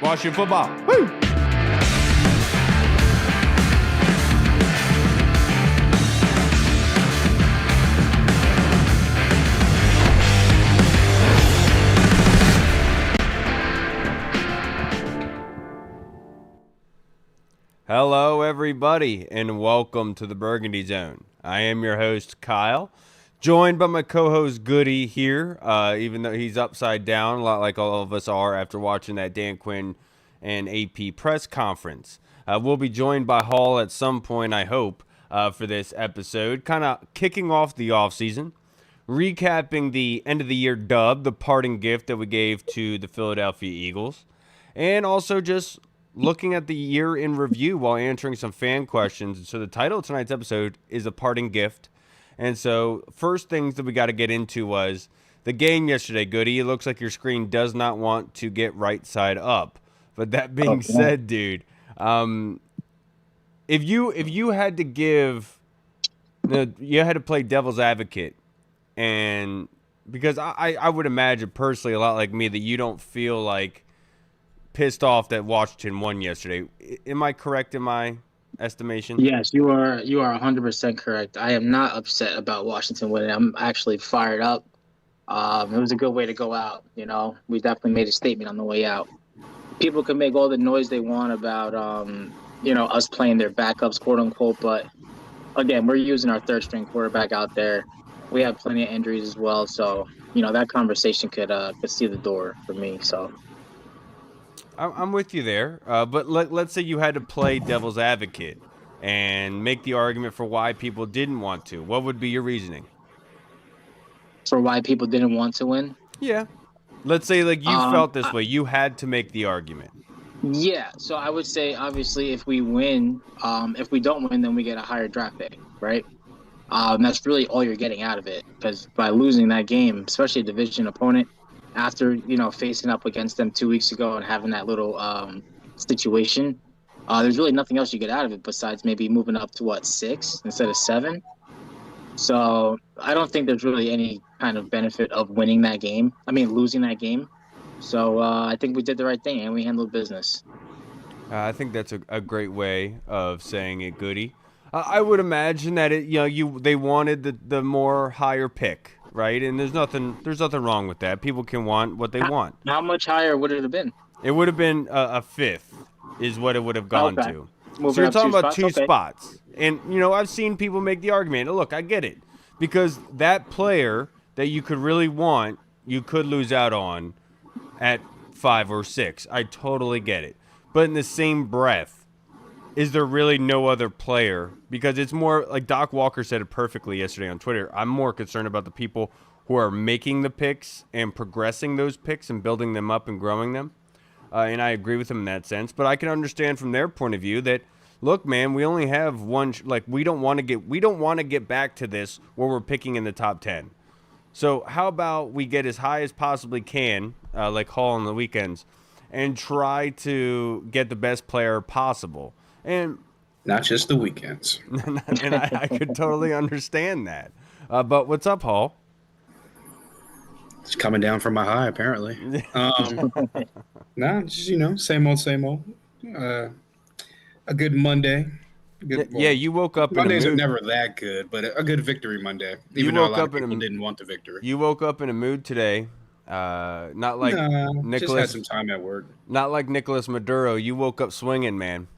Washington football. Woo! Hello, everybody, and welcome to the Burgundy Zone. I am your host, Kyle, joined by my co-host, Goody, here, even though he's upside down, a lot like all of us are after watching that Dan Quinn and AP press conference. We'll be joined by Hall at some point, I hope, for this episode, kind of kicking off the offseason, recapping the end-of-the-year dub, the parting gift that we gave to the Philadelphia Eagles, and also just looking at the year in review while answering some fan questions. So the title of tonight's episode is A Parting Gift. And so first things that we got to get into was the game yesterday, Goody. It looks like your screen does not want to get right side up. But that being said, dude, if you had to give, you had to play devil's advocate, and because I would imagine personally, a lot like me, that you don't feel like pissed off that Washington won yesterday. Am I correct in my estimation? Yes, you are 100% correct. I am not upset about Washington winning. I'm actually fired up. It was a good way to go out. You know, we definitely made a statement on the way out. People can make all the noise they want about, us playing their backups, quote unquote. But again, we're using our third string quarterback out there. We have plenty of injuries as well. So, that conversation could see the door for me. So. I'm with you there, but let's say you had to play devil's advocate and make the argument for why people didn't want to. What would be your reasoning? For why people didn't want to win? Yeah. Let's say like you felt this way. You had to make the argument. Yeah, so I would say, obviously, if we win, if we don't win, then we get a higher draft pick, right? That's really all you're getting out of it, because by losing that game, especially a division opponent, after, facing up against them 2 weeks ago and having that little situation, there's really nothing else you get out of it besides maybe moving up to, 6 instead of 7. So I don't think there's really any kind of benefit of losing that game. So I think we did the right thing and we handled business. I think that's a great way of saying it, Goody. I would imagine that they wanted the more higher pick. Right, and there's nothing wrong with that. People can want what they want. How much higher would it have been? It would have been a fifth, is what it would have gone to. Moving so you're talking about two okay. spots, and I've seen people make the argument. Look, I get it, because that player that you could really want, you could lose out on at 5 or 6. I totally get it, but in the same breath, is there really no other player? Because it's more like Doc Walker said it perfectly yesterday on Twitter. I'm more concerned about the people who are making the picks and progressing those picks and building them up and growing them. And I agree with him in that sense. But I can understand from their point of view that, look, man, we only have one. We don't want to get back to this where we're picking in the top 10. So how about we get as high as possibly can, like Hall on the weekends, and try to get the best player possible. And not just the weekends. And I could totally understand that. But what's up, Hall? It's coming down from my high, apparently. Just, same old. A good Monday. You woke up Mondays in a mood. are never that good, but a good victory Monday, even though a lot of people didn't want the victory. You woke up in a mood today. Not like Nicholas. Just had some time at work. Not like Nicholas Maduro. You woke up swinging, man.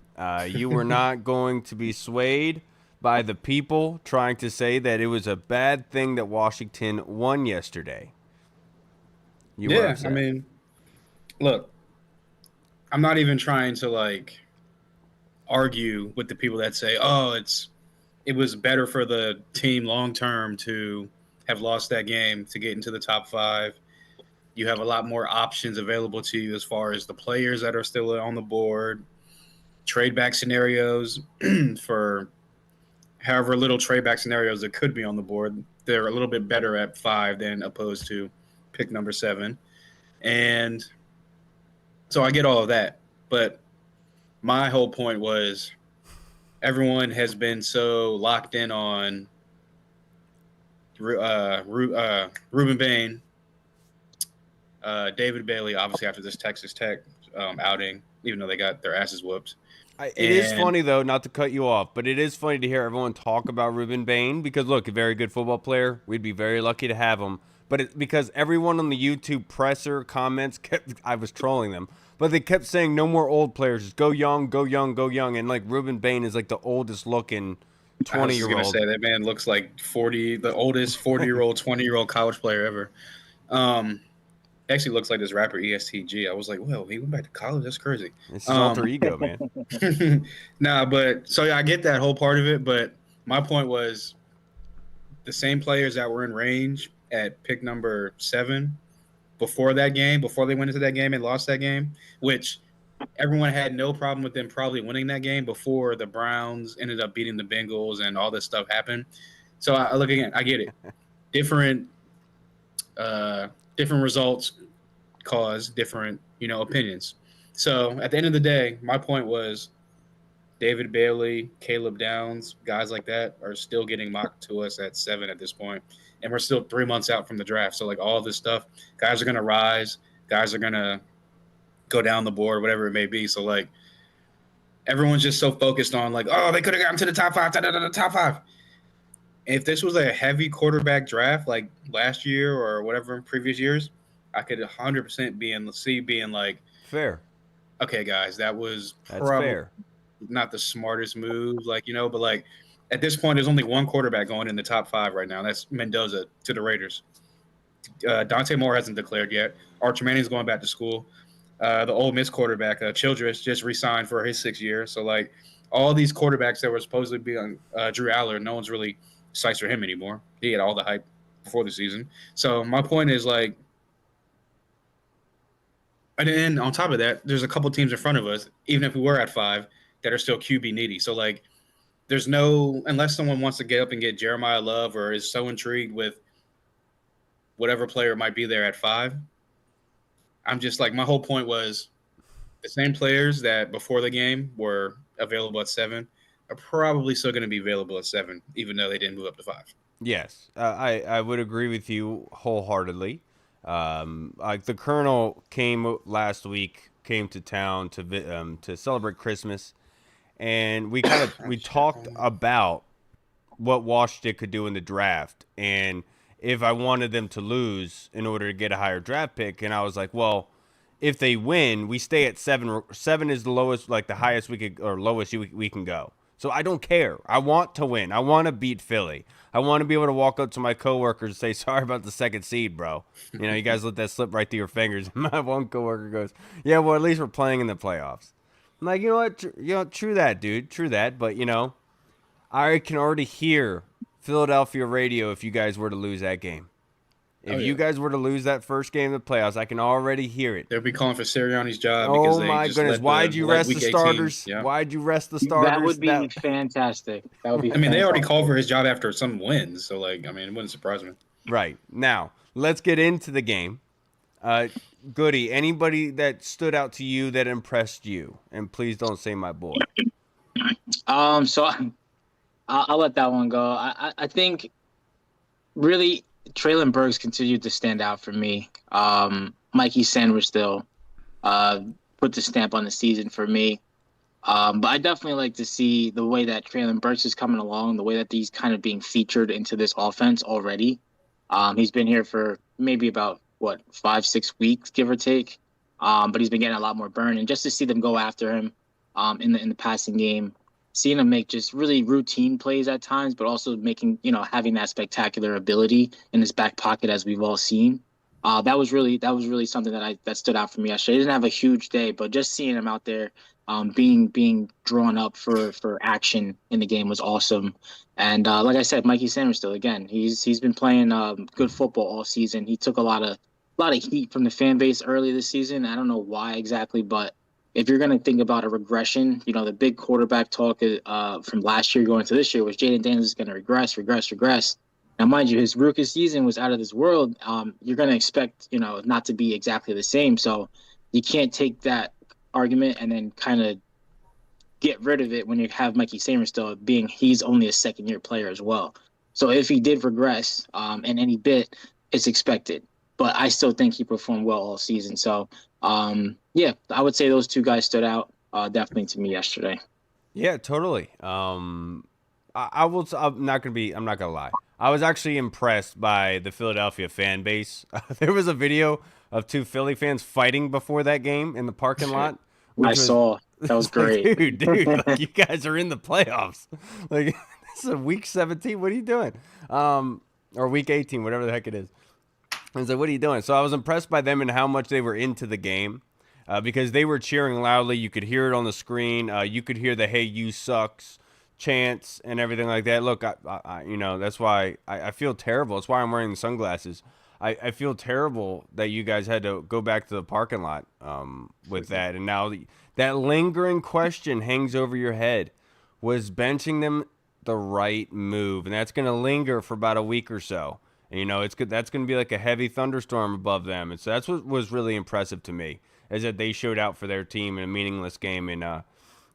You were not going to be swayed by the people trying to say that it was a bad thing that Washington won yesterday. I mean, look, I'm not even trying to argue with the people that say, it was better for the team long term to have lost that game to get into the top 5. You have a lot more options available to you as far as the players that are still on the board. Trade back scenarios for however little trade back scenarios that could be on the board. They're a little bit better at 5 than opposed to pick number 7. And so I get all of that. But my whole point was everyone has been so locked in on Ruben Bain, David Bailey, obviously after this Texas Tech outing, even though they got their asses whooped. It is funny, though, not to cut you off, but it is funny to hear everyone talk about Ruben Bain because, look, a very good football player. We'd be very lucky to have him. But it's because everyone on the YouTube presser comments I was trolling them, but they kept saying no more old players. Just go young, go young, go young. And, like, Ruben Bain is, like, the oldest looking 20-year-old. I was going to say, that man looks like the oldest 40-year-old, 20-year-old college player ever. Actually looks like this rapper ESTG. I was like, well, he went back to college. That's crazy. It's his alter ego, man. Nah, but so yeah, I get that whole part of it. But my point was the same players that were in range at pick number 7 before that game, before they went into that game and lost that game, which everyone had no problem with them probably winning that game before the Browns ended up beating the Bengals and all this stuff happened. So I look again, I get it. Different results cause different, opinions. So at the end of the day, my point was David Bailey, Caleb Downs, guys like that are still getting mocked to us at 7 at this point. And we're still 3 months out from the draft. So, like, all this stuff, guys are going to rise. Guys are going to go down the board, whatever it may be. So, like, everyone's just so focused on, like, oh, they could have gotten to the top 5, top 5. If this was a heavy quarterback draft like last year or whatever in previous years, I could 100% be in the C being like, fair. Okay, guys, that's fair. Not the smartest move, but like at this point, there's only one quarterback going in the top 5 right now. And that's Mendoza to the Raiders. Dante Moore hasn't declared yet. Archer Manning's going back to school. The Ole Miss quarterback, Childress, just re-signed for his 6th year. So, like, all these quarterbacks that were supposed to be on Drew Aller, no one's really sights for him anymore. He had all the hype before the season. So my point is, like, and then on top of that, there's a couple teams in front of us, even if we were at 5, that are still QB needy. So, like, there's no, unless someone wants to get up and get Jeremiah Love or is so intrigued with whatever player might be there at 5, I'm just like, my whole point was the same players that before the game were available at 7 are probably still going to be available at 7, even though they didn't move up to 5. Yes, I would agree with you wholeheartedly. Like, the Colonel came last week, came to town to celebrate Christmas, and we talked about what Washington could do in the draft, and if I wanted them to lose in order to get a higher draft pick, and I was like, well, if they win, we stay at 7. 7 is the lowest, like the highest we could, or lowest we can go. So I don't care. I want to win. I want to beat Philly. I want to be able to walk up to my coworkers and say, sorry about the 2nd seed, bro. You guys let that slip right through your fingers. My one coworker goes, yeah, well, at least we're playing in the playoffs. I'm like, you know what? True that, dude. True that. But, I can already hear Philadelphia radio if you guys were to lose that game. If you guys were to lose that first game of the playoffs, I can already hear it. They'll be calling for Sirianni's job. Oh, my goodness. Why'd you rest the starters? Yeah. Why'd you rest the starters? That would be fantastic. That would be they already called for his job after some wins. So, like, it wouldn't surprise me. Right. Now, let's get into the game. Goody, anybody that stood out to you that impressed you? And please don't say my boy. So I'll let that one go. I think really Treylon Burks continued to stand out for me. Mikey Sanders still put the stamp on the season for me. But I definitely like to see the way that Treylon Burks is coming along, the way that he's kind of being featured into this offense already. He's been here for maybe about, 5-6 weeks, give or take. But he's been getting a lot more burn. And just to see them go after him in the passing game, seeing him make just really routine plays at times, but also making, having that spectacular ability in his back pocket, as we've all seen. That was really something that stood out for me yesterday. He didn't have a huge day, but just seeing him out there, being drawn up for action in the game was awesome. And like I said, Mikey Sanders still, again, he's been playing good football all season. He took a lot of heat from the fan base early this season. I don't know why exactly, but if you're going to think about a regression, the big quarterback talk from last year going to this year was Jaden Daniels is going to regress. Now, mind you, his rookie season was out of this world. You're going to expect, not to be exactly the same. So you can't take that argument and then kind of get rid of it when you have Mikey Sanders still being he's only a second-year player as well. So if he did regress in any bit, it's expected. but I still think he performed well all season. So, yeah, I would say those two guys stood out definitely to me yesterday. Yeah, totally. I will. I'm not gonna be. I'm not gonna lie. I was actually impressed by the Philadelphia fan base. There was a video of two Philly fans fighting before that game in the parking lot, I which was saw. That was it's like, great. dude, like you guys are in the playoffs. Like this is a week 17. What are you doing? Or week 18, whatever the heck it is. I was like, what are you doing? So I was impressed by them and how much they were into the game. Because they were cheering loudly. You could hear it on the screen. You could hear the "Hey, you sucks" chants and everything like that. Look, that's why I feel terrible. That's why I'm wearing the sunglasses. I feel terrible that you guys had to go back to the parking lot with that. And now that lingering question hangs over your head. Was benching them the right move? And that's going to linger for about a week or so. And, it's good. That's going to be like a heavy thunderstorm above them. And so that's what was really impressive to me, is that they showed out for their team in a meaningless game. And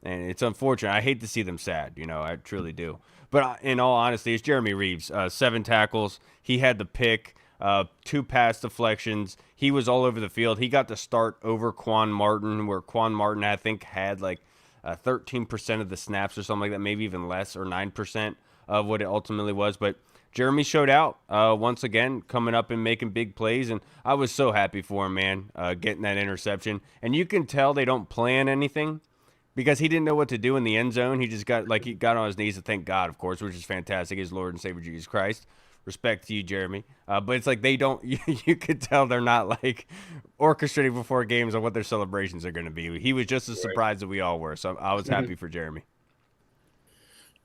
it's unfortunate. I hate to see them sad. I truly do. But in all honesty, it's Jeremy Reeves. 7 tackles. He had the pick. 2 pass deflections. He was all over the field. He got the start over Quan Martin, where Quan Martin, I think, had like 13% of the snaps or something like that, maybe even less, or 9% of what it ultimately was. But Jeremy showed out once again, coming up and making big plays, and I was so happy for him, man, getting that interception. And you can tell they don't plan anything because he didn't know what to do in the end zone. He just he got on his knees to thank God, of course, which is fantastic. His Lord and Savior Jesus Christ. Respect to you, Jeremy. But it's like they don't. You could tell they're not like orchestrating before games on what their celebrations are going to be. He was just as surprised as we all were. So I was happy for Jeremy.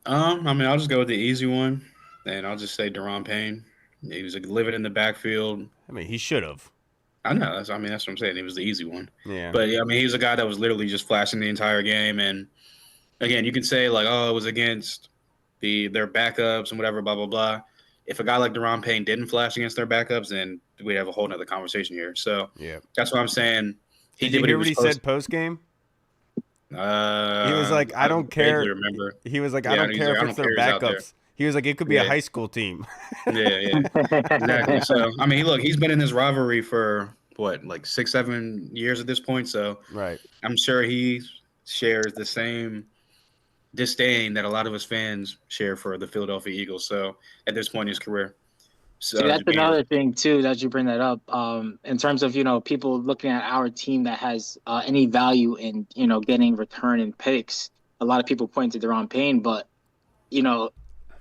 I'll just go with the easy one. And I'll just say Deron Payne. He was living in the backfield. I mean, he should have. I know. That's what I'm saying. It was the easy one. Yeah. But, yeah, he was a guy that was literally just flashing the entire game. And, again, you can say, like, oh, it was against their backups and whatever, blah, blah, blah. If a guy like Deron Payne didn't flash against their backups, then we'd have a whole nother conversation here. So, yeah, that's what I'm saying. Did you hear what he said post-game? He was like, I don't care. Remember. He was like, I don't care if it's their backups. He was like, it could be a high school team. Yeah. Exactly. So, look, he's been in this rivalry for, like 6-7 years at this point. So, right. I'm sure he shares the same disdain that a lot of us fans share for the Philadelphia Eagles. So, at this point in his career. So, see, that's another thing, too, that you bring that up. In terms of, people looking at our team that has any value in, getting return and picks, a lot of people point to Deron Payne, but,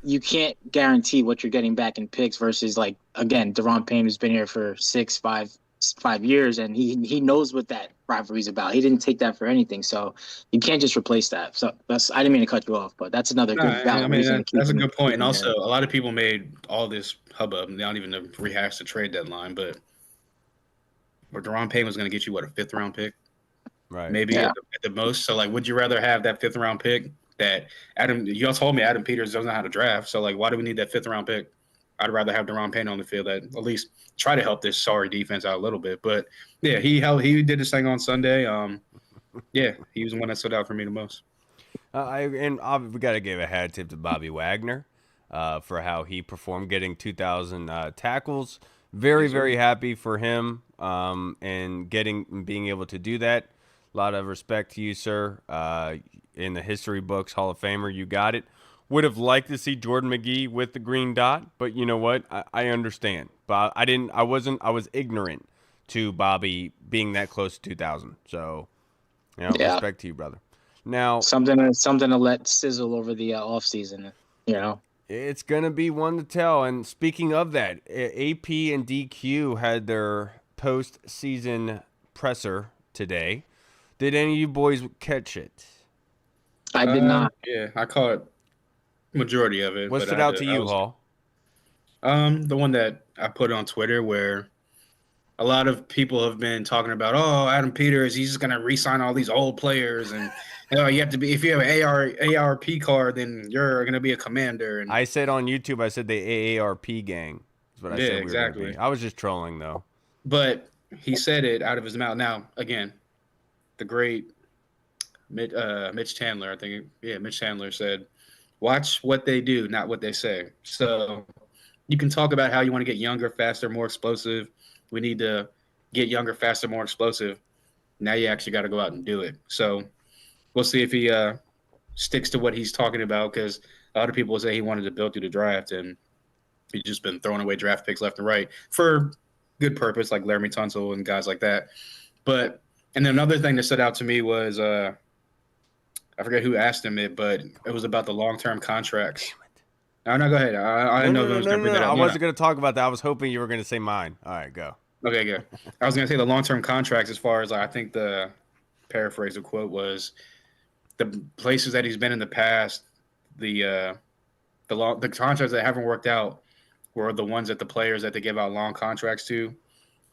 you can't guarantee what you're getting back in picks versus, like, again, Deron Payne has been here for 5 years, and he knows what that rivalry is about. He didn't take that for anything, so you can't just replace that. So I didn't mean to cut you off, but that's another good reason. That's a good point. And also, a lot of people made all this hubbub, not even to rehash the trade deadline, but Deron Payne was going to get you, a 5th-round pick? Right. Maybe at the most. So, like, would you rather have that 5th-round pick that you all told me Adam Peters doesn't know how to draft. So, like, why do we need that 5th-round pick? I'd rather have Deron Payne on the field that at least try to help this sorry defense out a little bit. But, yeah, he did his thing on Sunday. Yeah, he was the one that stood out for me the most. We got to give a hat tip to Bobby Wagner for how he performed, getting 2,000 tackles. Very, very happy for him and being able to do that. A lot of respect to you, sir. In the history books, Hall of Famer, you got it. Would have liked to see Jordan McGee with the green dot, but you know what? I understand. But I was ignorant to Bobby being that close to 2,000. So, respect to you, brother. Now, something to let sizzle over the off season. It's gonna be one to tell. And speaking of that, AP and DQ had their post-season presser today. Did any of you boys catch it? I did not. Yeah, I caught majority of it. What stood out to you, Hall? The one that I put on Twitter where a lot of people have been talking about, oh, Adam Peters, he's just going to re-sign all these old players. And you have to be, if you have an AARP card, then you're going to be a commander. And I said on YouTube, I said the AARP gang. That's what I said. Exactly. I was just trolling, though. But he said it out of his mouth. Now, again, the great Mitch Chandler, I think. Yeah, Mitch Chandler said, watch what they do, not what they say. So you can talk about how you want to get younger, faster, more explosive, we need to get younger, faster, more explosive. Now you actually got to go out and do it. So we'll see if he sticks to what he's talking about, because a lot of people say he wanted to build through the draft, and he's just been throwing away draft picks left and right for good purpose, like Laramie Tunsil and guys like that. But and then another thing that stood out to me was I forget who asked him it, but it was about the long-term contracts. No, go ahead. I didn't know if it was going to bring that up. I wasn't going to talk about that. I was hoping you were going to say mine. All right, go. Okay, good. I was going to say the long-term contracts, as far as I think the paraphrase of quote was, the places that he's been in the past, the contracts that haven't worked out were the ones that the players that they give out long contracts to,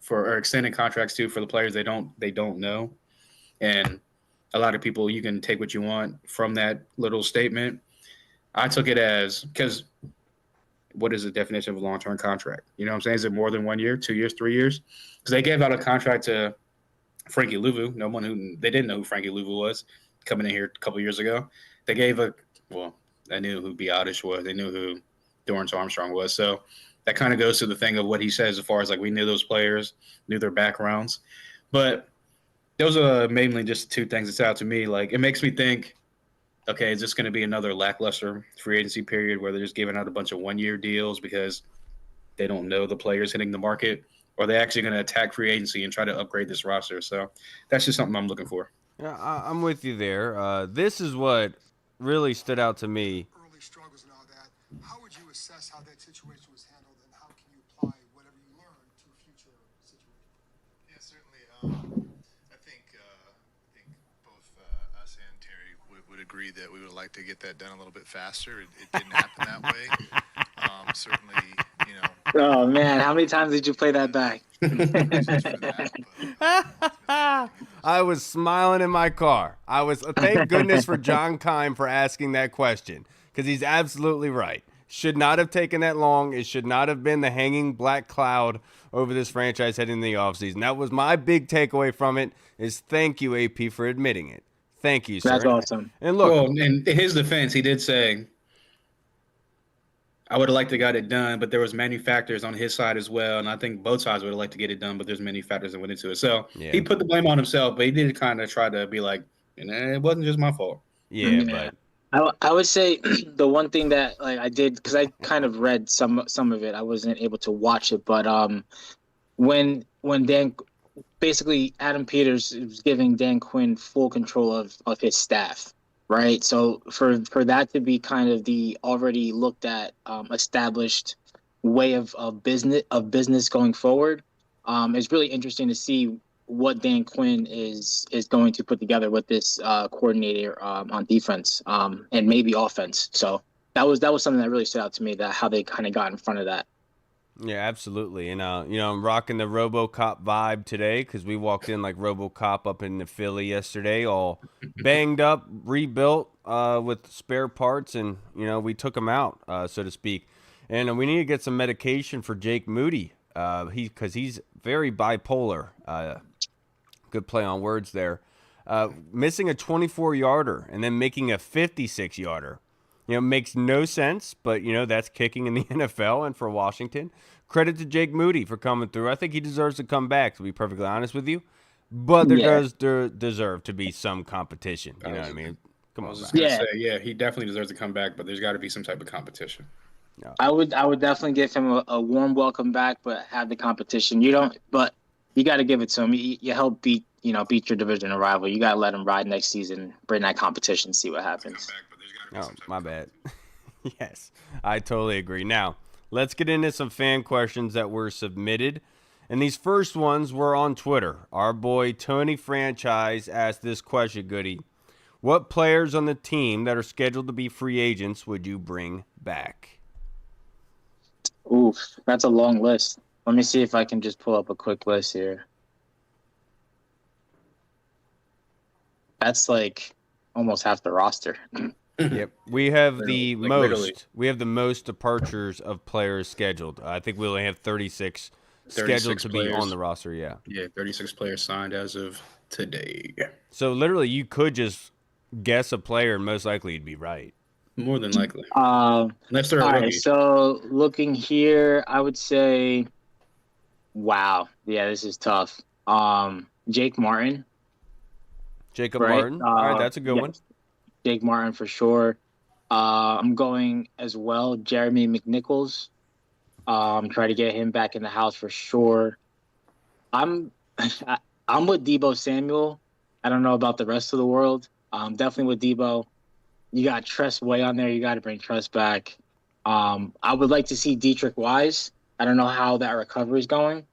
or extended contracts to, for the players they don't know. And a lot of people, you can take what you want from that little statement. I took it as, because what is the definition of a long-term contract? You know what I'm saying? Is it more than 1 year, 2 years, 3 years? Because they gave out a contract to Frankie Louvu. They didn't know who Frankie Louvu was coming in here a couple years ago. They gave they knew who Biotish was. They knew who Dorrance Armstrong was. So that kind of goes to the thing of what he says, as far as like we knew those players, knew their backgrounds. But those are mainly just two things that stood out to me. Like, it makes me think, okay, is this going to be another lackluster free agency period where they're just giving out a bunch of 1 year deals because they don't know the players hitting the market? Or are they actually going to attack free agency and try to upgrade this roster? So that's just something I'm looking for. Yeah, I'm with you there. This is what really stood out to me. Early struggles and all that. How would you assess how that situation was handled, and how can you apply whatever you learned to a future situation? Yeah, certainly. I think both us and Terry would agree that we would like to get that done a little bit faster. It didn't happen that way. Certainly, you know. Oh man, how many times did you play that back? I was smiling in my car. Thank goodness for John Kime for asking that question, because he's absolutely right. Should not have taken that long. It should not have been the hanging black cloud over this franchise heading in the offseason. That was my big takeaway from it, is thank you, AP, for admitting it. Thank you, sir. That's awesome. And look. Well, in his defense, he did say, I would have liked to got it done, but there was many factors on his side as well, and I think both sides would have liked to get it done, but there's many factors that went into it. So He put the blame on himself, but he did kind of try to be like, it wasn't just my fault. Yeah, but I would say the one thing that I did, because I kind of read some of it, I wasn't able to watch it, but when Dan, basically Adam Peters was giving Dan Quinn full control of his staff. Right. So for that to be kind of the already looked at established way of business going forward, it's really interesting to see what Dan Quinn is going to put together with this coordinator on defense and maybe offense. So that was something that really stood out to me, that how they kind of got in front of that. Yeah, absolutely. And, I'm rocking the RoboCop vibe today, because we walked in like RoboCop up in the Philly yesterday, all banged up, rebuilt with spare parts, and, we took him out, so to speak. And we need to get some medication for Jake Moody, because he's very bipolar. Good play on words there. Missing a 24-yarder and then making a 56-yarder. Makes no sense, but, that's kicking in the NFL and for Washington. Credit to Jake Moody for coming through. I think he deserves to come back, to be perfectly honest with you. But there does deserve to be some competition. You know what I mean? Come on. He definitely deserves to come back, but there's got to be some type of competition. No. I would definitely give him a warm welcome back, but have the competition. But you got to give it to him. You help beat your division rival. You got to let him ride next season, bring that competition, see what happens. Oh, my bad. Yes, I totally agree. Now, let's get into some fan questions that were submitted. And these first ones were on Twitter. Our boy Tony Franchise asked this question, Goody. What players on the team that are scheduled to be free agents would you bring back? Oof, that's a long list. Let me see if I can just pull up a quick list here. That's like almost half the roster. Yep, we have the most departures of players scheduled. I think we only have 36 scheduled to be on the roster. Yeah, 36 players signed as of today. So literally, you could just guess a player, and most likely you'd be right. More than likely. Unless they're a rookie. So looking here, I would say Wow. Yeah, this is tough. Jake Martin, Jacob right? Martin. All right, that's a good one. Yes, Jake Martin for sure. I'm going as well. Jeremy McNichols. Try to get him back in the house for sure. I'm I'm with Debo Samuel. I don't know about the rest of the world. Definitely with Debo. You got Tress way on there. You got to bring Tress back. I would like to see Dietrich Wise. I don't know how that recovery is going,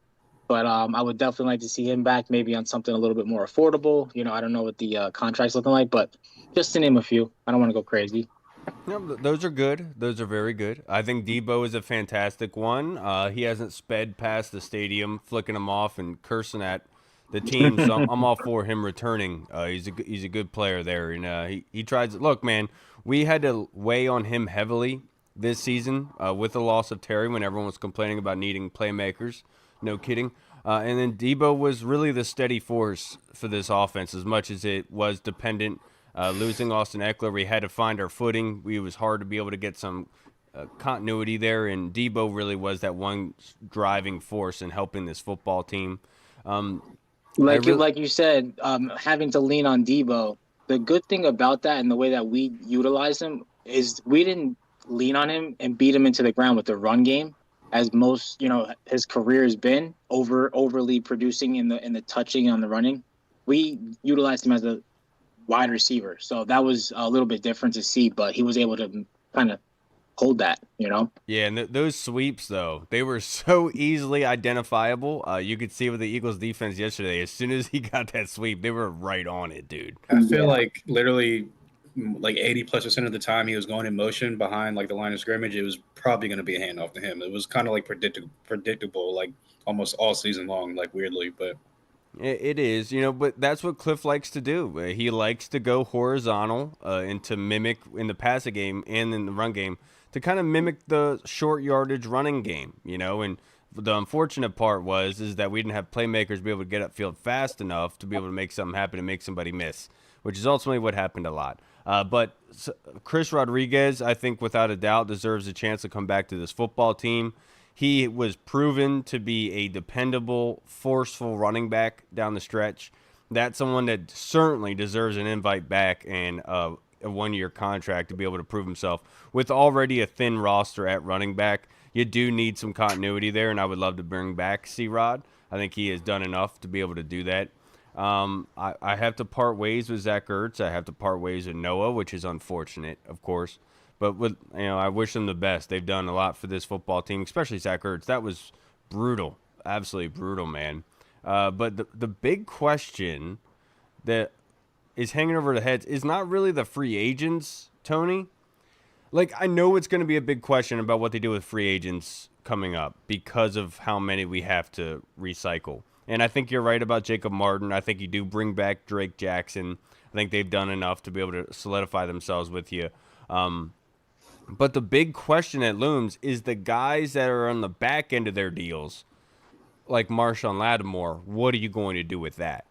but I would definitely like to see him back, maybe on something a little bit more affordable. I don't know what the contract's looking like, but just to name a few. I don't want to go crazy. No, those are good. Those are very good. I think Debo is a fantastic one. He hasn't sped past the stadium, flicking him off and cursing at the team. So I'm all for him returning. He's a good player there, and he tries. Look, man, we had to weigh on him heavily this season with the loss of Terry when everyone was complaining about needing playmakers. No kidding. And then Debo was really the steady force for this offense, as much as it was dependent. Losing Austin Eckler, we had to find our footing. It was hard to be able to get some continuity there, and Debo really was that one driving force in helping this football team. Like you said, having to lean on Debo. The good thing about that and the way that we utilize him is we didn't lean on him and beat him into the ground with the run game, as most his career has been overly producing in the touching on the running. We utilized him as a wide receiver, so that was a little bit different to see. But he was able to kind of hold that. Yeah, and those sweeps, though, they were so easily identifiable. You could see with the Eagles' defense yesterday, as soon as he got that sweep, they were right on it, dude. I feel like literally like 80+% of the time he was going in motion behind like the line of scrimmage, it was probably going to be a handoff to him. It was kind of like predictable, like almost all season long, like weirdly, but. It is, but that's what Cliff likes to do. He likes to go horizontal and to mimic in the passing game and in the run game to kind of mimic the short yardage running game, and the unfortunate part is that we didn't have playmakers be able to get upfield fast enough to be able to make something happen and make somebody miss, which is ultimately what happened a lot. But Chris Rodriguez, I think without a doubt, deserves a chance to come back to this football team. He was proven to be a dependable, forceful running back down the stretch. That's someone that certainly deserves an invite back and a one-year contract to be able to prove himself. With already a thin roster at running back, you do need some continuity there, and I would love to bring back C-Rod. I think he has done enough to be able to do that. I have to part ways with Zach Ertz. I have to part ways with Noah, which is unfortunate, of course. But I wish them the best. They've done a lot for this football team, especially Zach Ertz. That was brutal, absolutely brutal, man. But the big question that is hanging over the heads is not really the free agents, Tony. Like, I know it's going to be a big question about what they do with free agents coming up because of how many we have to recycle. And I think you're right about Jacob Martin. I think you do bring back Drake Jackson. I think they've done enough to be able to solidify themselves with you. But the big question that looms is the guys that are on the back end of their deals, like Marshawn Lattimore, what are you going to do with that?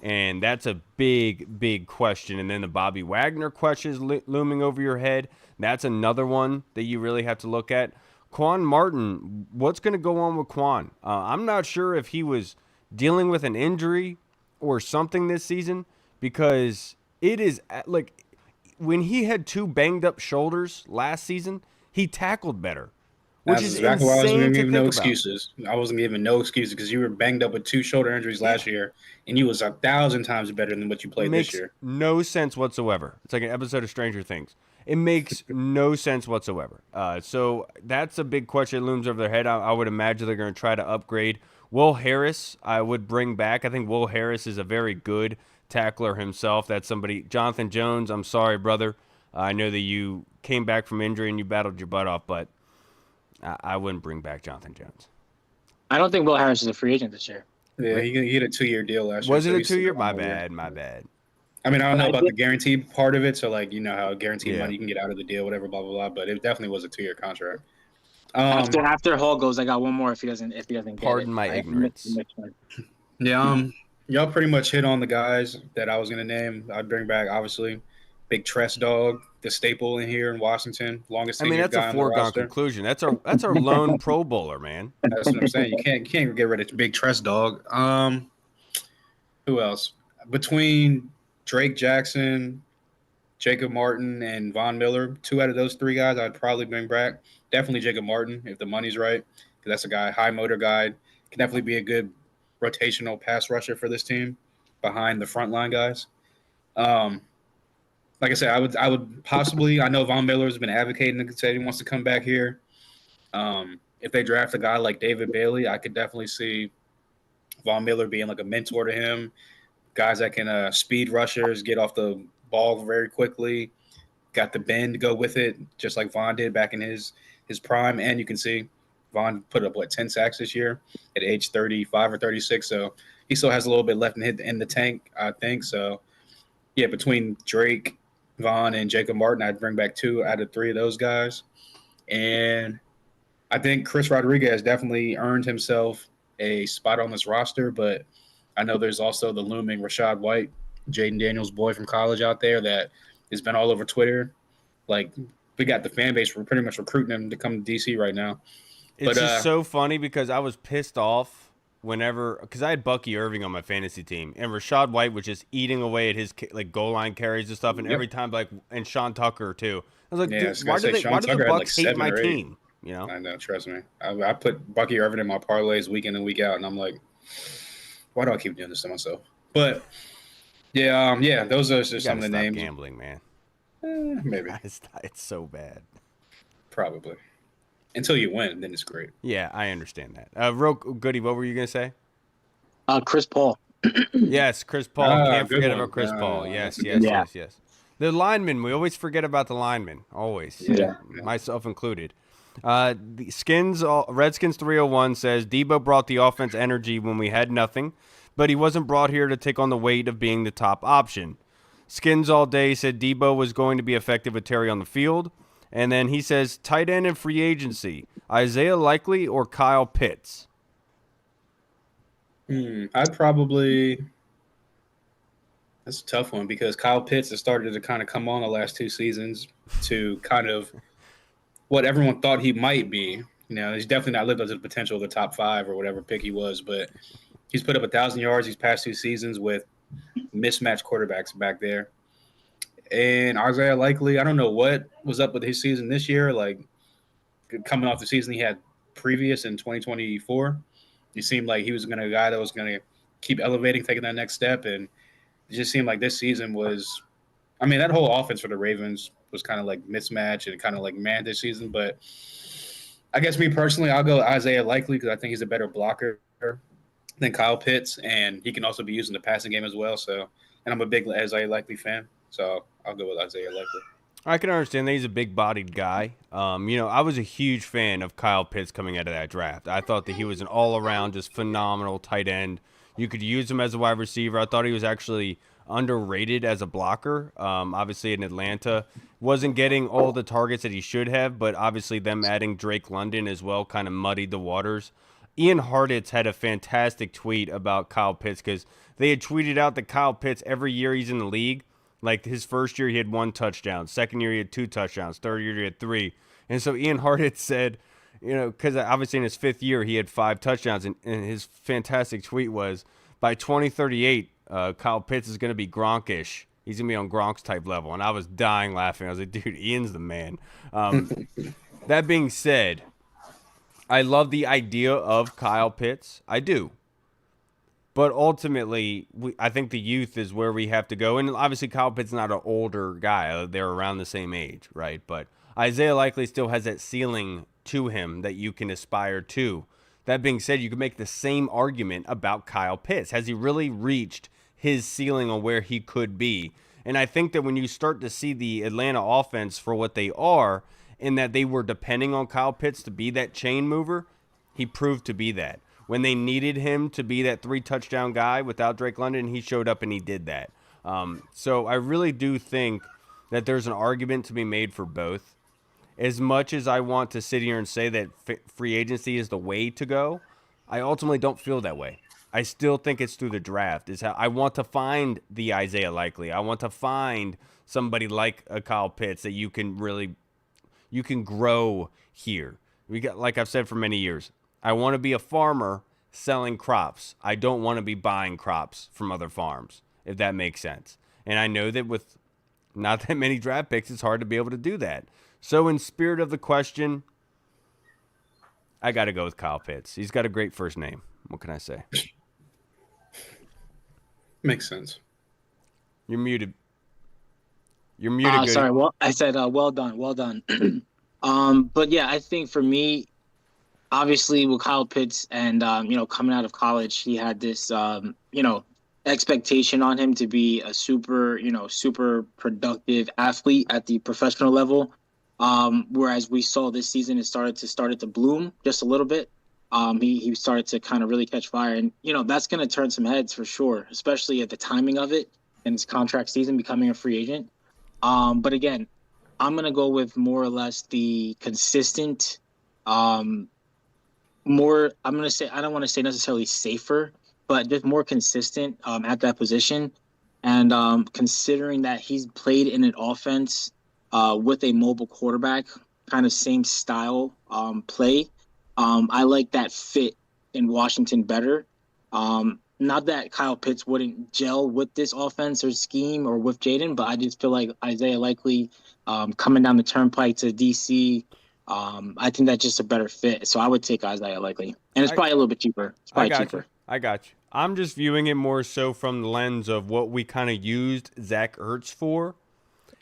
And that's a big, big question. And then the Bobby Wagner question is looming over your head. That's another one that you really have to look at. Quan Martin, what's going to go on with Quan? I'm not sure if he was dealing with an injury or something this season, because it is like when he had two banged up shoulders last season, he tackled better. Which That's is exactly why I wasn't insane to giving think no about. excuses. I wasn't giving no excuses because you were banged up with 2 shoulder injuries last year, and you was 1,000 times better than what you played this year. No sense whatsoever. It's like an episode of Stranger Things. It makes no sense whatsoever. So that's a big question that looms over their head. I would imagine they're going to try to upgrade. Will Harris, I would bring back. I think Will Harris is a very good tackler himself. That's somebody. Jonathan Jones, I'm sorry, brother. I know that you came back from injury and you battled your butt off, but I wouldn't bring back Jonathan Jones. I don't think Will Harris is a free agent this year. Yeah, he had a 2-year deal last year. Was it a 2-year? My bad. I mean, I don't know about the guaranteed part of it. So, like, how guaranteed Yeah. money you can get out of the deal, whatever, blah, blah, blah. But it definitely was a 2-year contract. After Hall goes, I got one more if he doesn't get it. Pardon my ignorance. Yeah, y'all pretty much hit on the guys that I was going to name. I'd bring back, obviously, Big Tress Dog, the staple in here in Washington, longest I mean, tenured that's a guy on the foregone roster. conclusion. That's our lone Pro Bowler, man. That's what I'm saying. You can't get rid of Big Tress Dog. Who else? Between Drake Jackson, Jacob Martin, and Von Miller, 2 out of those 3 guys I'd probably bring back. Definitely Jacob Martin if the money's right, because that's a guy, high motor guy, can definitely be a good rotational pass rusher for this team behind the frontline guys. Like I said, I would possibly. I know Von Miller has been advocating and said he wants to come back here. If they draft a guy like David Bailey, I could definitely see Von Miller being like a mentor to him. Guys that can speed rushers, get off the ball very quickly, got the bend to go with it, just like Von did back in his prime. And you can see Von put up 10 sacks this year at age 35 or 36. So he still has a little bit left in the tank, I think. So yeah, between Drake, Von, and Jacob Martin, I'd bring back 2 out of 3 of those guys. And I think Chris Rodriguez definitely earned himself a spot on this roster, but I know there's also the looming Rashad White, Jaden Daniels' boy from college out there that has been all over Twitter. Like, we got the fan base. We're pretty much recruiting him to come to DC right now. It's just so funny because I was pissed off because I had Bucky Irving on my fantasy team, and Rashad White was just eating away at his goal line carries and stuff, and every time and Sean Tucker too. I was like, dude, why do the Bucks hate my team? You know? I know, trust me. I put Bucky Irving in my parlays week in and week out, and I'm like, why do I keep doing this to myself? But yeah, those are just some of the names. Gambling, man. Maybe it's so bad. Probably. Until you win, then it's great. Yeah, I understand that. Real Goody, what were you gonna say? Chris Paul. Yes, Chris Paul. Can't forget about Chris Paul. Yes. The linemen. We always forget about the linemen. Always. Yeah. Myself included. The Redskins 301 says Debo brought the offense energy when we had nothing, but he wasn't brought here to take on the weight of being the top option. Skins all day said Debo was going to be effective with Terry on the field. And then he says, tight end and free agency, Isaiah Likely or Kyle Pitts? I'd probably – that's a tough one because Kyle Pitts has started to kind of come on the last 2 seasons to kind of what everyone thought he might be. You know, he's definitely not lived up to the potential of the top 5 or whatever pick he was, but he's put up 1,000 yards these past 2 seasons with mismatched quarterbacks back there. And Isaiah Likely, I don't know what was up with his season this year. Like, coming off the season he had previous in 2024, he seemed like he was a guy that was going to keep elevating, taking that next step. And it just seemed like this season was – I mean, that whole offense for the Ravens was kind of like mismatched and kind of like man this season. But I guess me personally, I'll go Isaiah Likely because I think he's a better blocker than Kyle Pitts, and he can also be used in the passing game as well. So, and I'm a big Isaiah Likely fan. So I'll go with Isaiah Likely. I can understand that he's a big-bodied guy. I was a huge fan of Kyle Pitts coming out of that draft. I thought that he was an all-around, just phenomenal tight end. You could use him as a wide receiver. I thought he was actually underrated as a blocker. Obviously, in Atlanta, wasn't getting all the targets that he should have, but obviously them adding Drake London as well kind of muddied the waters. Ian Hartitz had a fantastic tweet about Kyle Pitts because they had tweeted out that Kyle Pitts, every year he's in the league, like his first year, he had 1 touchdown. Second year, he had 2 touchdowns. Third year, he had 3. And so Ian Hartitz said, because obviously in his 5th year, he had 5 touchdowns. And his fantastic tweet was, by 2038, Kyle Pitts is going to be Gronkish. He's going to be on Gronk's type level. And I was dying laughing. I was like, dude, Ian's the man. That being said, I love the idea of Kyle Pitts. I do. But ultimately, I think the youth is where we have to go. And obviously, Kyle Pitts is not an older guy. They're around the same age, right? But Isaiah Likely still has that ceiling to him that you can aspire to. That being said, you can make the same argument about Kyle Pitts. Has he really reached his ceiling on where he could be? And I think that when you start to see the Atlanta offense for what they are, in that they were depending on Kyle Pitts to be that chain mover, he proved to be that. When they needed him to be that 3-touchdown guy without Drake London, he showed up and he did that. So I really do think that there's an argument to be made for both. As much as I want to sit here and say that free agency is the way to go, I ultimately don't feel that way. I still think it's through the draft. Is how I want to find the Isaiah Likely. I want to find somebody like a Kyle Pitts that you can grow here. We got, like I've said for many years, I want to be a farmer selling crops. I don't want to be buying crops from other farms, if that makes sense. And I know that with not that many draft picks, it's hard to be able to do that. So in spirit of the question, I got to go with Kyle Pitts. He's got a great first name. What can I say? Makes sense. You're muted. You're muted. Sorry. Well, I said, well done. Well done. But yeah, I think for me, obviously with Kyle Pitts and, coming out of college, he had this, expectation on him to be a super productive athlete at the professional level. Whereas we saw this season, it started to bloom just a little bit. He started to kind of really catch fire, and that's going to turn some heads for sure, especially at the timing of it and his contract season becoming a free agent. But again, I'm going to go with more or less the consistent, I'm going to say, I don't want to say necessarily safer, but just more consistent at that position. And considering that he's played in an offense with a mobile quarterback, kind of same style play, I like that fit in Washington better. Not that Kyle Pitts wouldn't gel with this offense or scheme or with Jaden, but I just feel like Isaiah Likely coming down the turnpike to DC, I think that's just a better fit. So I would take Isaiah Likely. And it's probably a little bit cheaper. It's probably cheaper. I got you. I'm just viewing it more so from the lens of what we kind of used Zach Ertz for.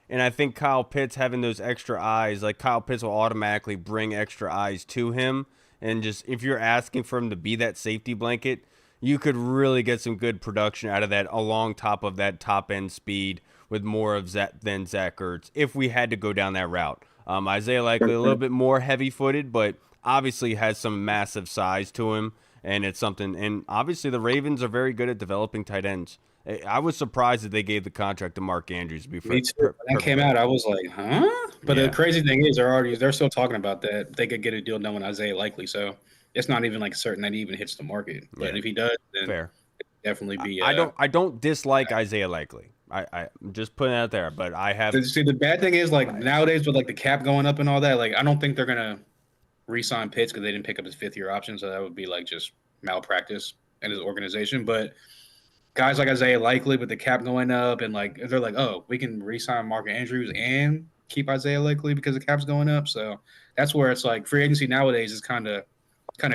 And I think Kyle Pitts having those extra eyes, like Kyle Pitts will automatically bring extra eyes to him. And just if you're asking for him to be that safety blanket, you could really get some good production out of that along top of that top end speed with more of that than Zach Ertz if we had to go down that route. Isaiah Likely a little bit more heavy footed, but obviously has some massive size to him. And it's something, and obviously the Ravens are very good at developing tight ends. I was surprised that they gave the contract to Mark Andrews before. Me too. When that came out, I was like, huh? But the crazy thing is, they're still talking about that. They could get a deal done with Isaiah Likely, so it's not even like certain that he even hits the market. But if he does, then fair. Definitely be. I don't dislike Isaiah Likely. I'm just putting it out there, but I have. See, the bad thing is like nowadays with like the cap going up and all that, like I don't think they're gonna re-sign Pitts because they didn't pick up his 5th-year option, so that would be like just malpractice in his organization. But guys like Isaiah Likely with the cap going up and like they're like, oh, we can re-sign Mark Andrews and keep Isaiah Likely because the cap's going up. So that's where it's like free agency nowadays is kind of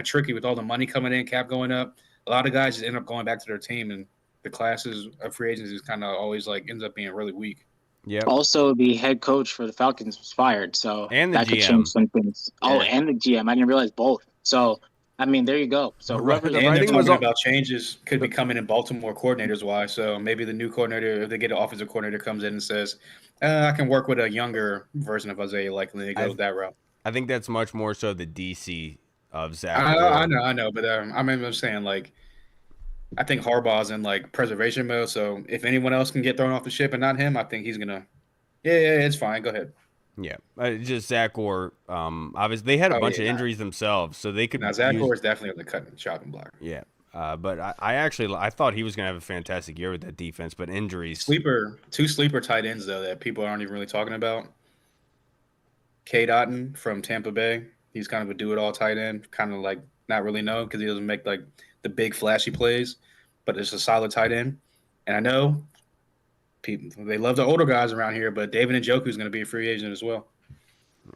tricky with all the money coming in, cap going up. A lot of guys just end up going back to their team, and the classes of free agents is kind of always like ends up being really weak. Yeah. Also, the head coach for the Falcons was fired, so that could change some things. Oh, and the GM. I didn't realize both. So, I mean, there you go. So whoever they're talking about changes could be coming in Baltimore coordinators wise. So maybe the new coordinator, if they get an offensive coordinator, comes in and says, I can work with a younger version of Isaiah Likely. They go that route. I think that's much more so the DC of Zach. I know, but I'm saying like I think Harbaugh's in like preservation mode. So if anyone else can get thrown off the ship and not him, I think he's gonna. Yeah, it's fine. Go ahead. Yeah, just Zach Orr. Obviously, they had a bunch of injuries themselves, so they could. Now Zach Orr is definitely on the cut and chopping block. Yeah, but I thought he was gonna have a fantastic year with that defense, but injuries. Two sleeper tight ends though that people aren't even really talking about. K. Dotton from Tampa Bay. He's kind of a do-it-all tight end, kind of like not really known because he doesn't make like the big flashy plays, but it's a solid tight end. And I know people they love the older guys around here, but David Njoku is going to be a free agent as well.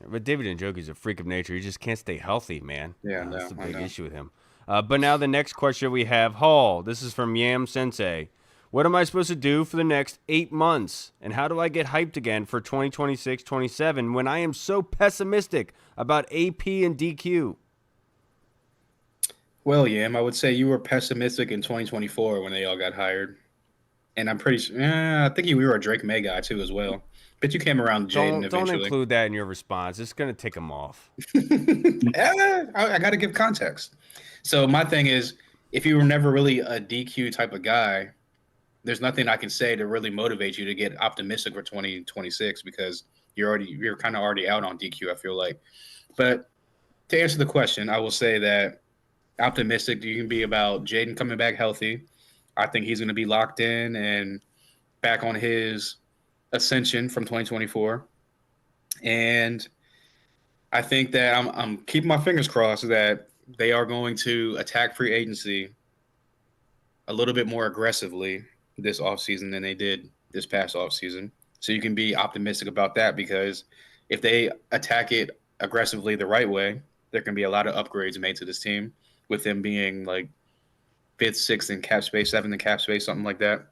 But David Njoku is a freak of nature. He just can't stay healthy, man. Yeah, that's a big issue with him. But now the next question we have, Hall. This is from Yam Sensei. What am I supposed to do for the next 8 months? And how do I get hyped again for 2026-27 when I am so pessimistic about AP and DQ? Well, Yam, I would say you were pessimistic in 2024 when they all got hired. And I'm pretty sure, I think you were a Drake May guy too as well. But you came around Jaden eventually. Don't include that in your response. It's going to tick him off. I got to give context. So my thing is, if you were never really a DQ type of guy, there's nothing I can say to really motivate you to get optimistic for 2026 because you're kind of already out on DQ, I feel like. But to answer the question, I will say that optimistic you can be about Jaden coming back healthy. I think he's going to be locked in and back on his ascension from 2024. And I think that I'm keeping my fingers crossed that they are going to attack free agency a little bit more aggressively this offseason than they did this past offseason. So you can be optimistic about that, because if they attack it aggressively the right way, there can be a lot of upgrades made to this team, with them being like 5th, 6th in cap space, 7th in cap space, something like that.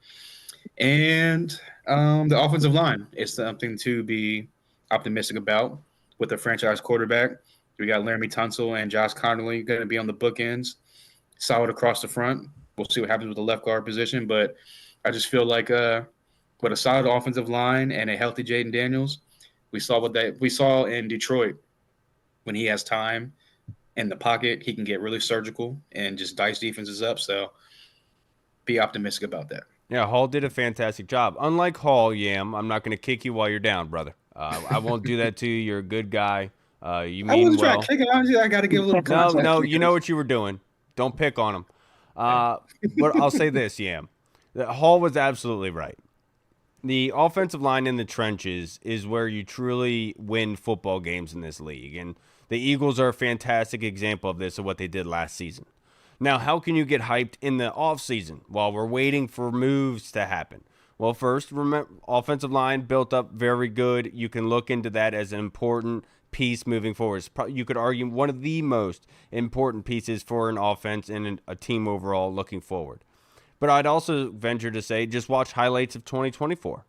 And the offensive line is something to be optimistic about with the franchise quarterback. We got Laramie Tunsil and Josh Connolly going to be on the bookends, solid across the front. We'll see what happens with the left guard position, but I just feel like with a solid offensive line and a healthy Jaden Daniels, we saw in Detroit. When he has time in the pocket, he can get really surgical and just dice defenses up. So be optimistic about that. Yeah, Hall did a fantastic job. Unlike Hall, Yam, I'm not going to kick you while you're down, brother. I won't do that to you. You're a good guy. You mean I wasn't well. trying to kick it. I got to give a little context. No, you know what you were doing. Don't pick on him. But I'll say this, Yam. Hall was absolutely right. The offensive line in the trenches is where you truly win football games in this league. And the Eagles are a fantastic example of this, of what they did last season. Now, how can you get hyped in the offseason while we're waiting for moves to happen? Well, first, remember, offensive line built up very good. You can look into that as an important piece moving forward. You could argue one of the most important pieces for an offense and a team overall looking forward. But I'd also venture to say, just watch highlights of 2024.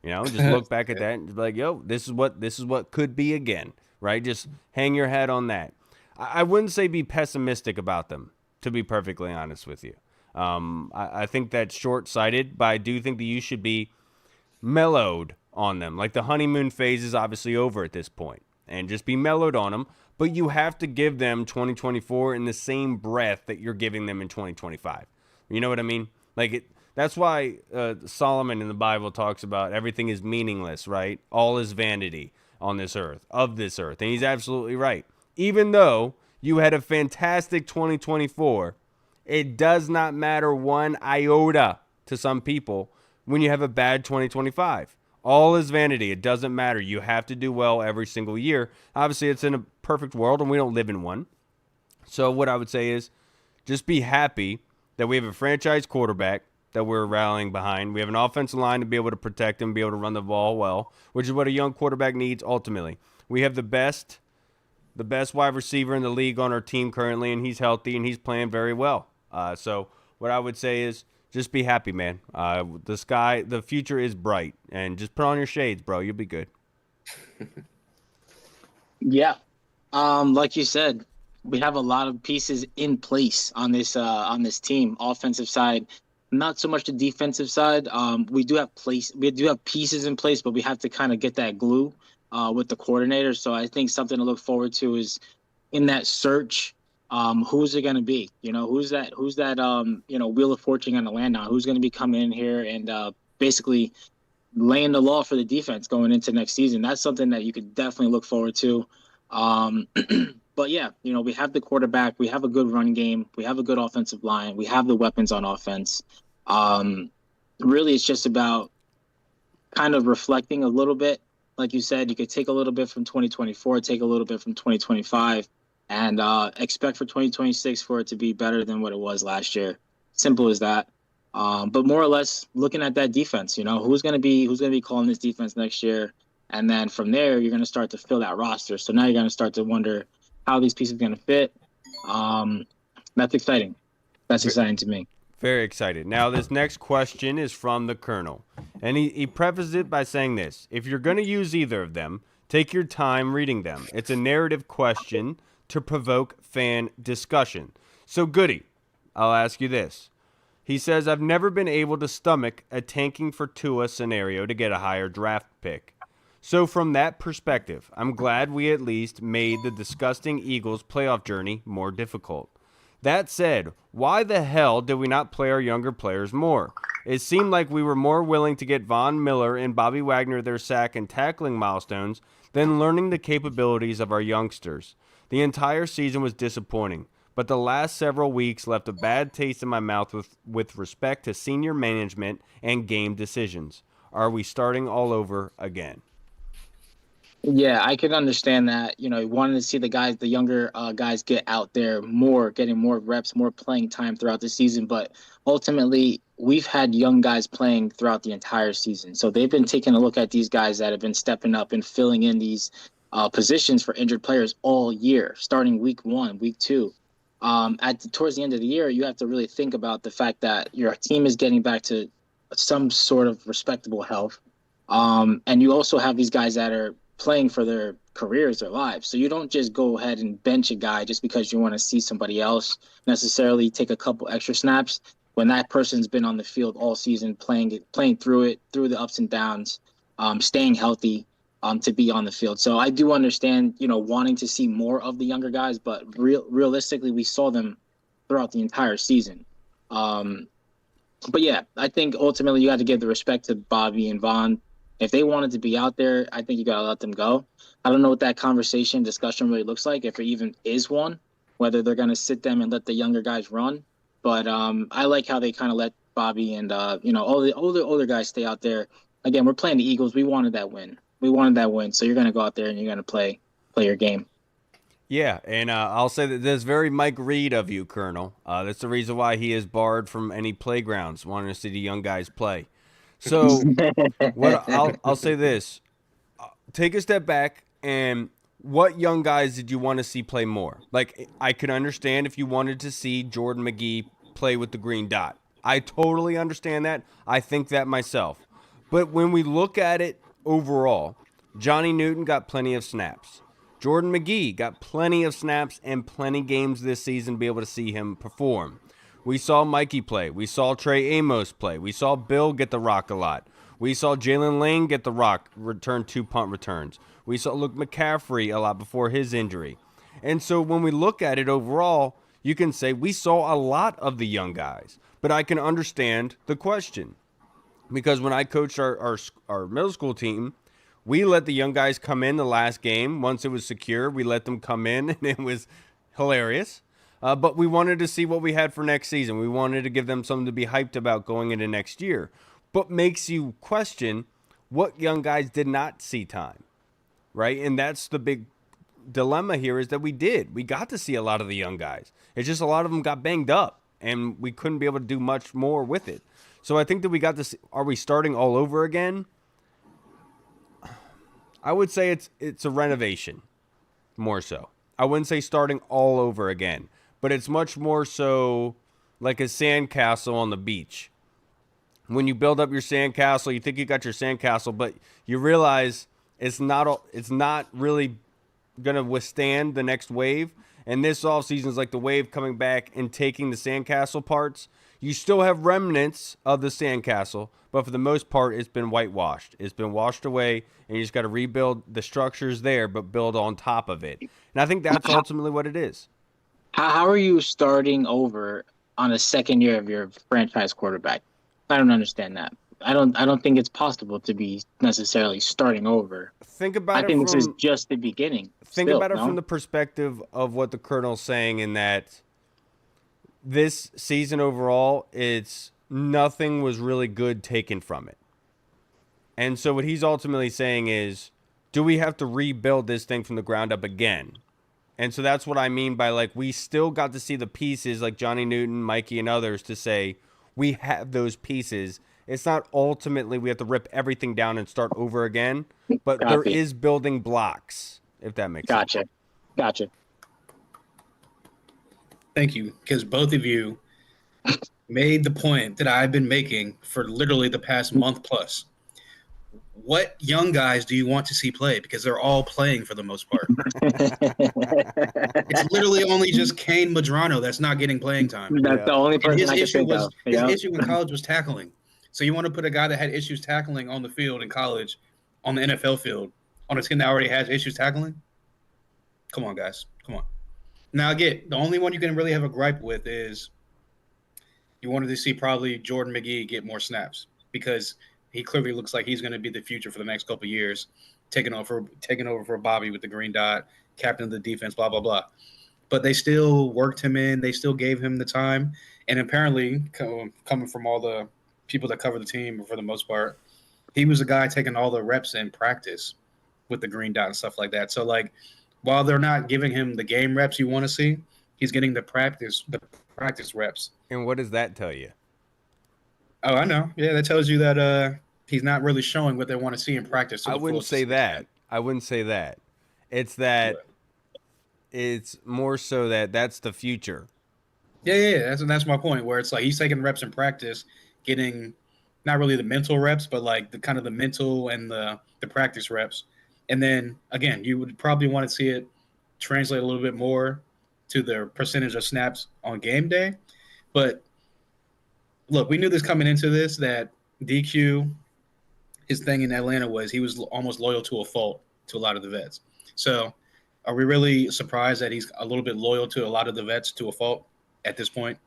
You know, just look back at that and just be like, yo, this is what could be again, right? Just hang your hat on that. I wouldn't say be pessimistic about them, to be perfectly honest with you. I think that's short-sighted, but I do think that you should be mellowed on them. Like, the honeymoon phase is obviously over at this point, and just be mellowed on them. But you have to give them 2024 in the same breath that you're giving them in 2025. You know what I mean? That's why Solomon in the Bible talks about everything is meaningless, right? All is vanity on this earth, of this earth. And he's absolutely right. Even though you had a fantastic 2024, it does not matter one iota to some people when you have a bad 2025. All is vanity. It doesn't matter. You have to do well every single year. Obviously, it's in a perfect world, and we don't live in one. So what I would say is just be happy that we have a franchise quarterback that we're rallying behind. We have an offensive line to be able to protect him, be able to run the ball well, which is what a young quarterback needs ultimately. We have the best wide receiver in the league on our team currently, and he's healthy, and he's playing very well. So what I would say is just be happy, man. The future is bright, and just put on your shades, bro. You'll be good. Yeah. Like you said, we have a lot of pieces in place on this team. Offensive side, not so much the defensive side. We do have pieces in place, but we have to kind of get that glue with the coordinator. So I think something to look forward to is in that search. Who's it going to be? You know, who's that wheel of fortune going to land on? Who's going to be coming in here and basically laying the law for the defense going into next season? That's something that you could definitely look forward to. But yeah, we have the quarterback, we have a good run game, we have a good offensive line, we have the weapons on offense. Really, it's just about kind of reflecting a little bit. Like you said, you could take a little bit from 2024, take a little bit from 2025, and expect for 2026 for it to be better than what it was last year. Simple as that. But more or less, looking at that defense, who's going to be calling this defense next year, and then from there, you're going to start to fill that roster. So now you're going to start to wonder how these pieces are going to fit. That's exciting. That's exciting to me. Very excited. Now, this next question is from the Colonel. And he prefaced it by saying this: if you're going to use either of them, take your time reading them. It's a narrative question to provoke fan discussion. So, Goody, I'll ask you this. He says, I've never been able to stomach a tanking for Tua scenario to get a higher draft pick. So from that perspective, I'm glad we at least made the disgusting Eagles playoff journey more difficult. That said, why the hell did we not play our younger players more? It seemed like we were more willing to get Von Miller and Bobby Wagner their sack and tackling milestones than learning the capabilities of our youngsters. The entire season was disappointing, but the last several weeks left a bad taste in my mouth with respect to senior management and game decisions. Are we starting all over again? Yeah, I can understand that. Wanting to see the younger guys get out there more, getting more reps, more playing time throughout the season. But ultimately, we've had young guys playing throughout the entire season. So they've been taking a look at these guys that have been stepping up and filling in these positions for injured players all year, starting week 1, week 2. Towards the end of the year, you have to really think about the fact that your team is getting back to some sort of respectable health. And you also have these guys that are playing for their careers, their lives. So you don't just go ahead and bench a guy just because you want to see somebody else necessarily take a couple extra snaps when that person's been on the field all season, playing through it, through the ups and downs, staying healthy, to be on the field. So I do understand, wanting to see more of the younger guys, but realistically, we saw them throughout the entire season. But yeah, I think ultimately you got to give the respect to Bobby and Vaughn. If they wanted to be out there, I think you got to let them go. I don't know what that discussion really looks like, if it even is one, whether they're going to sit them and let the younger guys run. But I like how they kind of let Bobby and, all the older guys stay out there. Again, we're playing the Eagles. We wanted that win. So you're going to go out there and you're going to play your game. Yeah, and I'll say that that's very Mike Reed of you, Colonel. That's the reason why he is barred from any playgrounds, wanting to see the young guys play. So I'll say this. Take a step back, and what young guys did you want to see play more? Like, I could understand if you wanted to see Jordan McGee play with the green dot. I totally understand that. I think that myself. But when we look at it overall, Johnny Newton got plenty of snaps. Jordan McGee got plenty of snaps and plenty games this season to be able to see him perform. We saw Mikey play. We saw Trey Amos play. We saw Bill get the rock a lot. We saw Jalen Lane get the rock, return 2 punt returns. We saw Luke McCaffrey a lot before his injury. And so when we look at it overall, you can say we saw a lot of the young guys. But I can understand the question. Because when I coached our middle school team, we let the young guys come in the last game. Once it was secure, we let them come in, and it was hilarious. But we wanted to see what we had for next season. We wanted to give them something to be hyped about going into next year. But makes you question what young guys did not see time, right? And that's the big dilemma here, is that we got to see a lot of the young guys. It's just a lot of them got banged up, and we couldn't be able to do much more with it. So I think that we got to see, are we starting all over again? I would say it's a renovation, more so. I wouldn't say starting all over again. But it's much more so like a sandcastle on the beach. When you build up your sandcastle, you think you got your sandcastle, but you realize it's not really going to withstand the next wave. And this offseason is like the wave coming back and taking the sandcastle parts. You still have remnants of the sandcastle, but for the most part, it's been whitewashed. It's been washed away, and you just got to rebuild the structures there, but build on top of it. And I think that's ultimately what it is. How are you starting over on the second year of your franchise quarterback? I don't understand that. I don't think it's possible to be necessarily starting over. Think about it. I think this is just the beginning. Think about it from the perspective of what the Colonel's saying, in that this season overall, it's nothing was really good taken from it. And so what he's ultimately saying is, do we have to rebuild this thing from the ground up again? And so that's what I mean by, like, we still got to see the pieces like Johnny Newton, Mikey, and others to say we have those pieces. It's not ultimately we have to rip everything down and start over again, but there is building blocks, if that makes sense. Gotcha. Thank you, because both of you made the point that I've been making for literally the past month plus. What young guys do you want to see play? Because they're all playing for the most part. It's literally only just Kane Madrano that's not getting playing time. That's the only person I can think of. His issue in college was tackling. So you want to put a guy that had issues tackling on the field in college, on the NFL field, on a team that already has issues tackling? Come on, guys. Come on. Now, again, the only one you can really have a gripe with is you wanted to see probably Jordan McGee get more snaps, because he clearly looks like he's going to be the future for the next couple of years, taking over for Bobby with the green dot, captain of the defense, blah, blah, blah. but they still worked him in. They still gave him the time. And apparently, coming from all the people that cover the team for the most part, he was a guy taking all the reps in practice with the green dot and stuff like that. So, like, while they're not giving him the game reps you want to see, he's getting the practice reps. And what does that tell you? Oh, I know. Yeah, that tells you that he's not really showing what they want to see in practice. I wouldn't say that. I wouldn't say that. It's that it's more so that that's the future. Yeah. That's my point. Where it's like he's taking reps in practice, getting not really the mental reps, but like the kind of the mental and the practice reps. And then again, you would probably want to see it translate a little bit more to the percentage of snaps on game day. But look, we knew this coming into this that DQ, his thing in Atlanta was he was almost loyal to a fault to a lot of the vets. So are we really surprised that he's a little bit loyal to a lot of the vets to a fault at this point?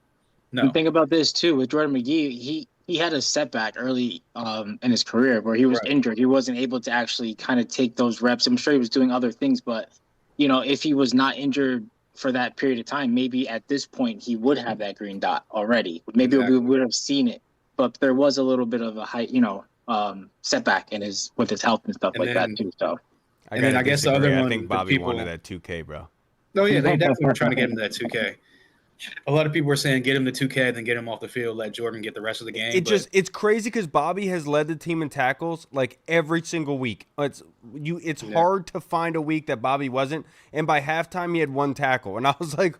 No. And think about this too with Jordan McGee. He had a setback early in his career where he was injured. He wasn't able to actually kind of take those reps. I'm sure he was doing other things, but if he was not injured for that period of time, maybe at this point he would have that green dot already. Maybe we would have seen it, but there was a little bit of a setback with his health and stuff that too. So, I guess the other one, I think Bobby wanted that 2K, bro. No, yeah, they definitely were trying to get him that 2K. A lot of people were saying get him the 2K, then get him off the field, let Jordan get the rest of the game. It's crazy because Bobby has led the team in tackles like every single week. It's hard to find a week that Bobby wasn't, and by halftime he had 1 tackle, and I was like,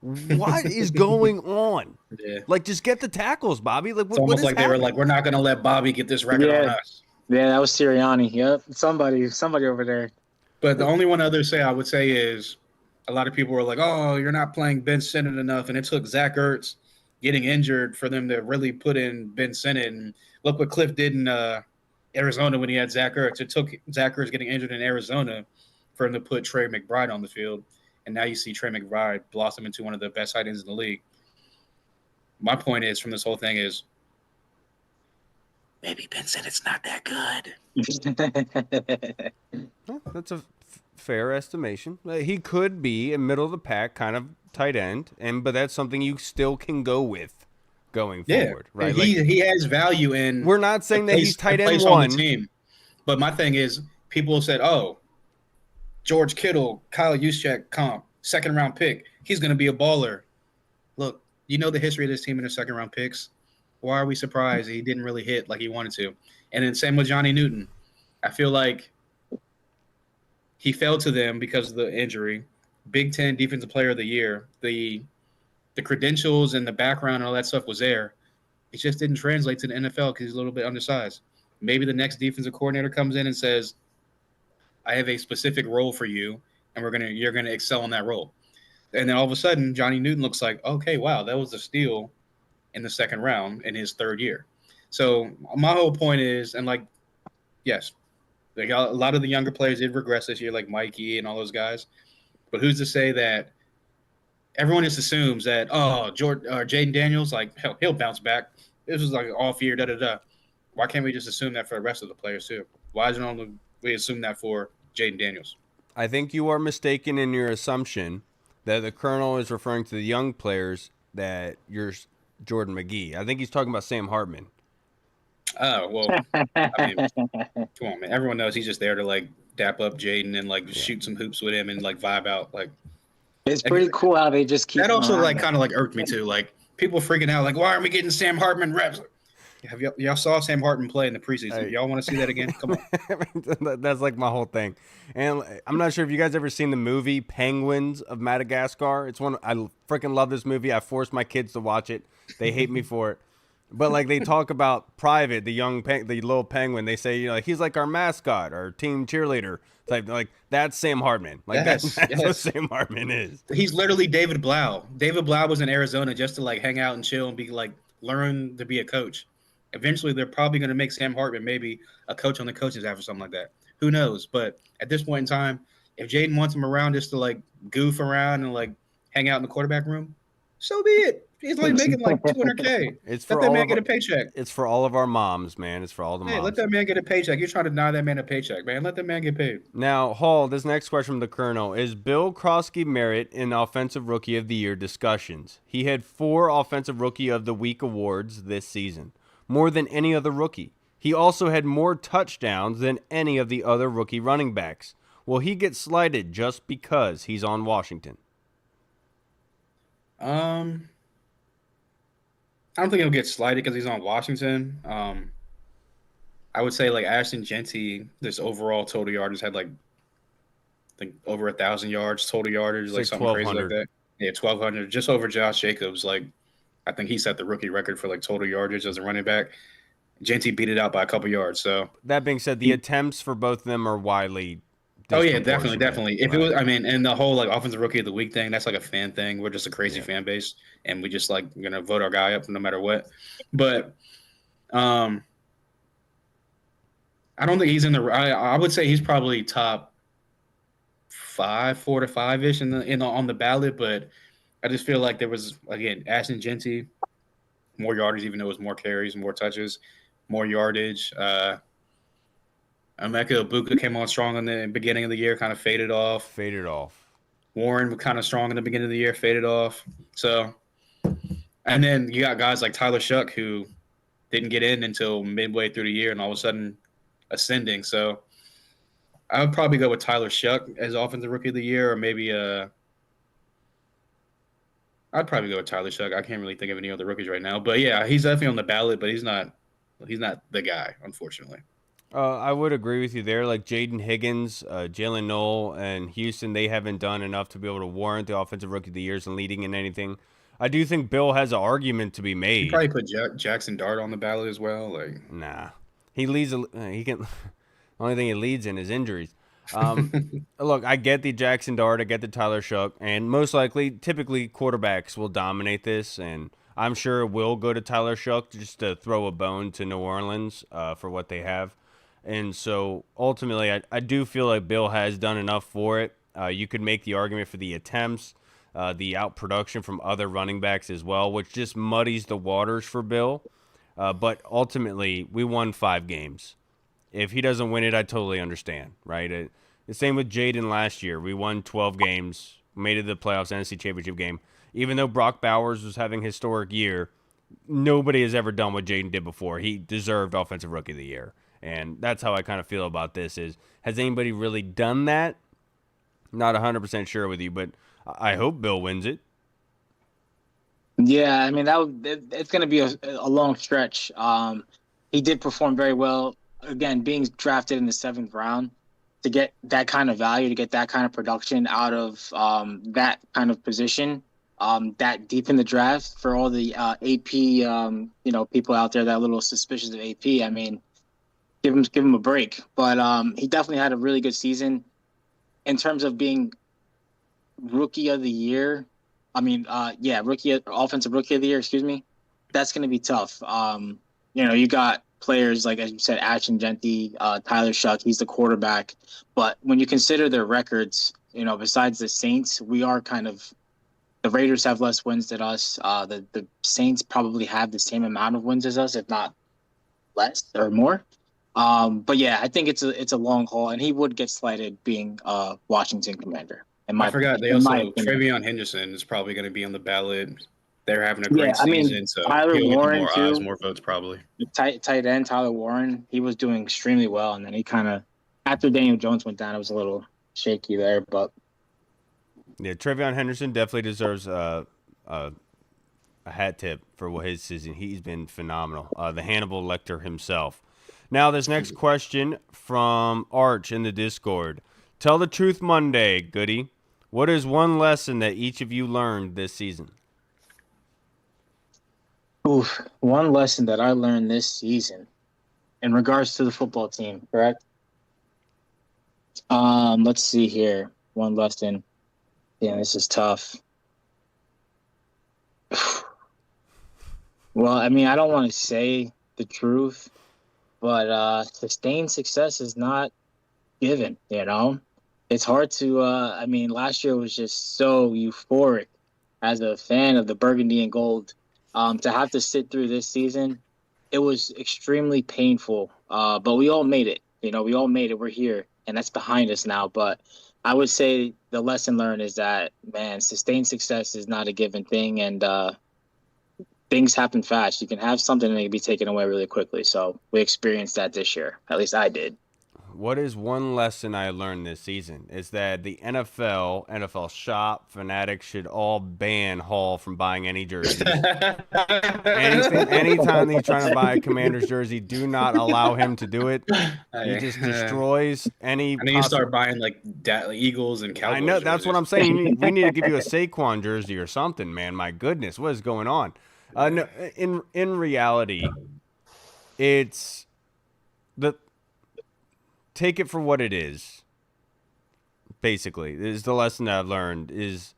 what is going on? Yeah. Like, just get the tackles, Bobby. Like, it's almost like happening? They were like, we're not going to let Bobby get this record on us. Yeah, that was Sirianni. Yep, somebody over there. But the only one other I would say is a lot of people were like, oh, you're not playing Ben Sinnott enough. And it took Zach Ertz getting injured for them to really put in Ben Sinnott. And look what Cliff did in Arizona when he had Zach Ertz. It took Zach Ertz getting injured in Arizona for him to put Trey McBride on the field. And now you see Trey McBride blossom into one of the best tight ends in the league. My point is from this whole thing is maybe Ben Sinnott's not that good. That's a fair estimation. He could be a middle of the pack kind of tight end, but that's something you still can go with going forward, right? He has value in. We're not saying that he's tight end 1 on the team, but my thing is, people said, "Oh, George Kittle, Kyle Juszczyk comp, 2nd round pick. He's going to be a baller." Look, you know the history of this team in the 2nd round picks. Why are we surprised he didn't really hit like he wanted to? And then same with Johnny Newton. I feel like he fell to them because of the injury. Big Ten Defensive Player of the Year. The credentials and the background and all that stuff was there. It just didn't translate to the NFL because he's a little bit undersized. Maybe the next defensive coordinator comes in and says, I have a specific role for you, and you're gonna excel in that role. And then all of a sudden, Johnny Newton looks like, okay, wow, that was a steal in the 2nd round in his 3rd year. So my whole point is, and like, yes, a lot of the younger players did regress this year, like Mikey and all those guys. But who's to say that everyone just assumes that, Jaden Daniels, like, hell, he'll bounce back. This was like an off year, da-da-da. Why can't we just assume that for the rest of the players too? Why don't we assume that for Jaden Daniels? I think you are mistaken in your assumption that the Colonel is referring to the young players that you're Jordan McGee. I think he's talking about Sam Hartman. Oh, well, I mean, come on, man. Everyone knows he's just there to, like, dap up Jaden and, like, shoot some hoops with him and, like, vibe out. Like, it's pretty cool how they just keep. That also, like, kind of, like, irked me, too. Like, people freaking out, like, why aren't we getting Sam Hartman reps? Have y'all saw Sam Hartman play in the preseason? Y'all want to see that again? Come on. That's, like, my whole thing. And I'm not sure if you guys ever seen the movie Penguins of Madagascar. It's one I freaking love this movie. I forced my kids to watch it. They hate me for it. But, like, they talk about Private, the little penguin. They say, like, he's like our mascot, our team cheerleader type. Like, that's Sam Hartman. Like, that's what Sam Hartman is. He's literally David Blau. David Blau was in Arizona just to, like, hang out and chill and be, like, learn to be a coach. Eventually, they're probably going to make Sam Hartman maybe a coach on the coaching staff or something like that. Who knows? But at this point in time, if Jaden wants him around just to, like, goof around and, like, hang out in the quarterback room, so be it. He's like making like $200K. It's Let for that all man of get our, a paycheck. it's for all of our moms, man. It's for all the Hey, let moms. that man get a paycheck. You're trying to deny that man a paycheck, man. Let that man get paid. Now, Hall, this next question from the Colonel is Bill Krosky merit in Offensive Rookie of the Year discussions. He had 4 Offensive Rookie of the Week awards this season, more than any other rookie. He also had more touchdowns than any of the other rookie running backs. Will he get slighted just because he's on Washington? I don't think he'll get slighted because he's on Washington. I would say like Ashton Genty, this overall total yardage had like I think over 1,000 yards total yardage, It's like like something crazy like 1,200. that. Yeah, 1,200, just over Josh Jacobs. Like I think he set the rookie record for like total yardage as a running back. Genty beat it out by a couple yards. So That being said, the attempts for both of them are widely oh yeah, definitely, disproportionate. definitely. If it was, I mean, and the whole like offensive rookie of the week thing, that's like a fan thing. We're just a crazy fan base, and we just like gonna vote our guy up no matter what. But I don't think he's in the. I would say he's probably top 5, 4 to 5 ish on the ballot. But I just feel like there was again Ashton Genty, more yardage, even though it was more carries, more touches, more yardage. Emeka Ibuka came on strong in the beginning of the year, kind of faded off. Faded off. Warren was kind of strong in the beginning of the year, faded off. So, and then you got guys like Tyler Shuck who didn't get in until midway through the year, and all of a sudden ascending. So, I would probably go with Tyler Shuck as offensive rookie of the year, or maybe I'd probably go with Tyler Shuck. I can't really think of any other rookies right now, but yeah, he's definitely on the ballot, but he's not the guy, unfortunately. I would agree with you there. Like Jaden Higgins, Jalen Noel, and Houston, they haven't done enough to be able to warrant the Offensive Rookie of the Years and leading in anything. I do think Bill has an argument to be made. You probably put Jackson Dart on the ballot as well. Like, nah, he leads. He can. The only thing he leads in is injuries. Look, I get the Jackson Dart, I get the Tyler Shuck, and most likely, typically, quarterbacks will dominate this, and I'm sure it will go to Tyler Shuck just to throw a bone to New Orleans for what they have. And so ultimately, I do feel like Bill has done enough for it. You could make the argument for the attempts, the outproduction from other running backs as well, which just muddies the waters for Bill. But ultimately, we won 5 games. If he doesn't win it, I totally understand, right? The same with Jaden last year. We won 12 games, made it to the playoffs, NFC Championship game. Even though Brock Bowers was having a historic year, nobody has ever done what Jaden did before. He deserved Offensive Rookie of the Year. And that's how I kind of feel about this is, has anybody really done that? Not 100% sure with you, but I hope Bill wins it. Yeah, I mean, it's going to be a long stretch. He did perform very well. Again, being drafted in the 7th round, to get that kind of value, to get that kind of production out of that kind of position, that deep in the draft, for all the AP, people out there that are a little suspicious of AP, I mean, give him a break. But he definitely had a really good season in terms of being rookie of the year. I mean, offensive rookie of the year, excuse me. That's going to be tough. You got players like, as you said, Ashton Genty, Tyler Shuck, he's the quarterback. But when you consider their records, besides the Saints, we are kind of, the Raiders have less wins than us. The Saints probably have the same amount of wins as us, if not less or more. But yeah, I think it's a long haul, and he would get slighted being a Washington Commander. I forgot they also Travion Henderson is probably going to be on the ballot. They're having a great season, so Tyler he'll Warren get more eyes, more votes probably. Tight end Tyler Warren, he was doing extremely well, and then he kind of, after Daniel Jones went down, it was a little shaky there. But yeah, Travion Henderson definitely deserves a hat tip for his season. He's been phenomenal. The Hannibal Lecter himself. Now, this next question from Arch in the Discord. Tell the truth Monday, Goody. What is one lesson that each of you learned this season? Oof, one lesson that I learned this season in regards to the football team, correct? Let's see here. One lesson. Yeah, this is tough. Well, I mean, I don't want to say the truth, but sustained success is not given, It's hard to last year was just so euphoric as a fan of the burgundy and gold, to have to sit through this season, it was extremely painful. But we all made it. We all made it. We're here, and that's behind us now. But I would say the lesson learned is that, man, sustained success is not a given thing, and things happen fast. You can have something and it can be taken away really quickly. So we experienced that this year. At least I did. What is one lesson I learned this season is that the NFL shop, Fanatics should all ban Hall from buying any jerseys. Anytime that he's trying to buy a Commander's jersey, do not allow him to do it. He just destroys any. And then you start buying like Eagles and Cowboys. I know, that's what I'm saying. We need to give you a Saquon jersey or something, man. My goodness, what is going on? No, in reality, it's the. Take it for what it is. Basically, is the lesson that I've learned is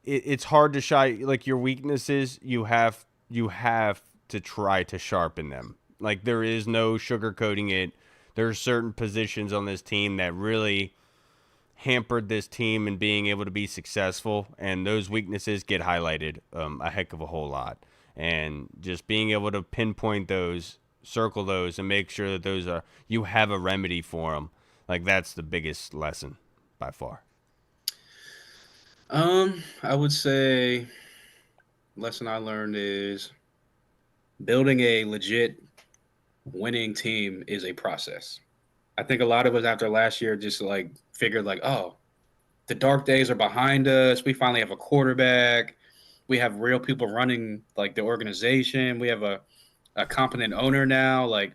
it's hard to shy, like your weaknesses. You have to try to sharpen them. Like there is no sugarcoating it. There are certain positions on this team that really hampered this team in being able to be successful, and those weaknesses get highlighted a heck of a whole lot. And just being able to pinpoint those, circle those, and make sure that those are, you have a remedy for them. Like that's the biggest lesson by far. I would say lesson I learned is building a legit winning team is a process. I think a lot of us after last year just like figured like, oh, the dark days are behind us. We finally have a quarterback. We have real people running like the organization. We have a competent owner now. Like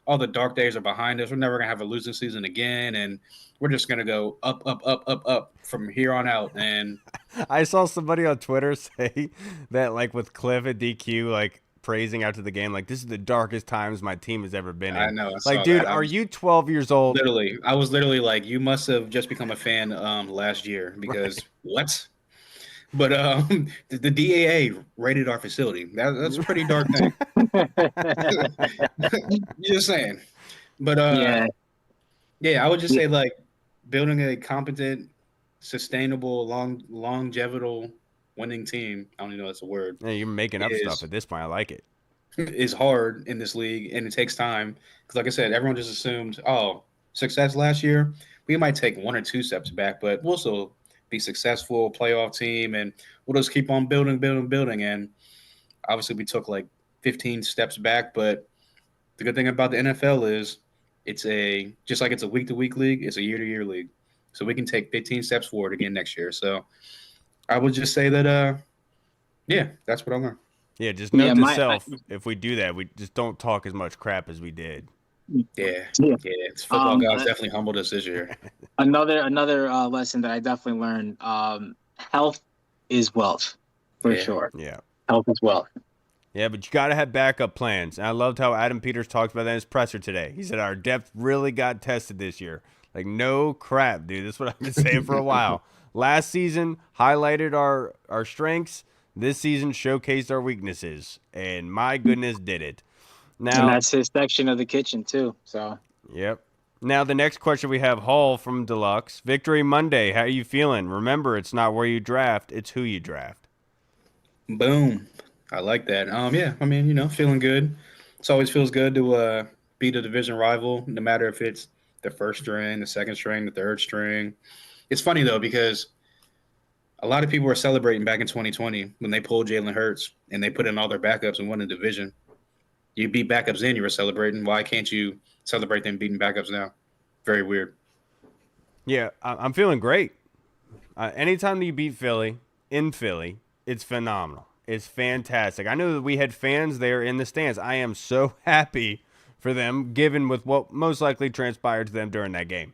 all the dark days are behind us. We're never gonna have a losing season again, and we're just gonna go up, up, up, up, up from here on out. And I saw somebody on Twitter say that like with Cliff at DQ, like praising after the game, like this is the darkest times my team has ever been in. I know. Like, dude, are you 12 years old? Literally, I was literally like, you must have just become a fan last year because Right. What? But the DAA rated our facility. That's a pretty dark thing. Just saying. But yeah, I would just say like building a competent, sustainable, longevitable winning team. I don't even know if that's a word. Yeah, you're making up stuff at this point. I like it. Is hard in this league, and it takes time. Because like I said, everyone just assumed, oh, success last year, we might take 1 or 2 steps back, but we'll still be successful, playoff team, and we'll just keep on building. And obviously we took like 15 steps back, but the good thing about the NFL is it's just like it's a week-to-week league, it's a year-to-year league. So we can take 15 steps forward again next year. So I would just say that, yeah, that's what I learned. Yeah, just note to self, if we do that, we just don't talk as much crap as we did. Yeah. Football guys definitely humbled us this year. Another lesson that I definitely learned: health is wealth, for sure. Yeah, health is wealth. Yeah, but you got to have backup plans. And I loved how Adam Peters talked about that in his presser today. He said our depth really got tested this year. Like, no crap, dude. That's what I've been saying for a while. Last season highlighted our strengths. This season showcased our weaknesses, and my goodness, did it. Now, and that's his section of the kitchen too. So. Yep. Now the next question we have Hall from Deluxe. Victory Monday. How are you feeling? Remember, it's not where you draft; it's who you draft. Boom. I like that. Yeah. I mean, feeling good. It always feels good to beat a division rival, no matter if it's the first string, the second string, the third string. It's funny though because a lot of people were celebrating back in 2020 when they pulled Jalen Hurts and they put in all their backups and won the division. You beat backups then, you were celebrating. Why can't you celebrate them beating backups now? Very weird. Yeah, I'm feeling great. Anytime you beat Philly, in Philly, it's phenomenal. It's fantastic. I know that we had fans there in the stands. I am so happy for them, given with what most likely transpired to them during that game.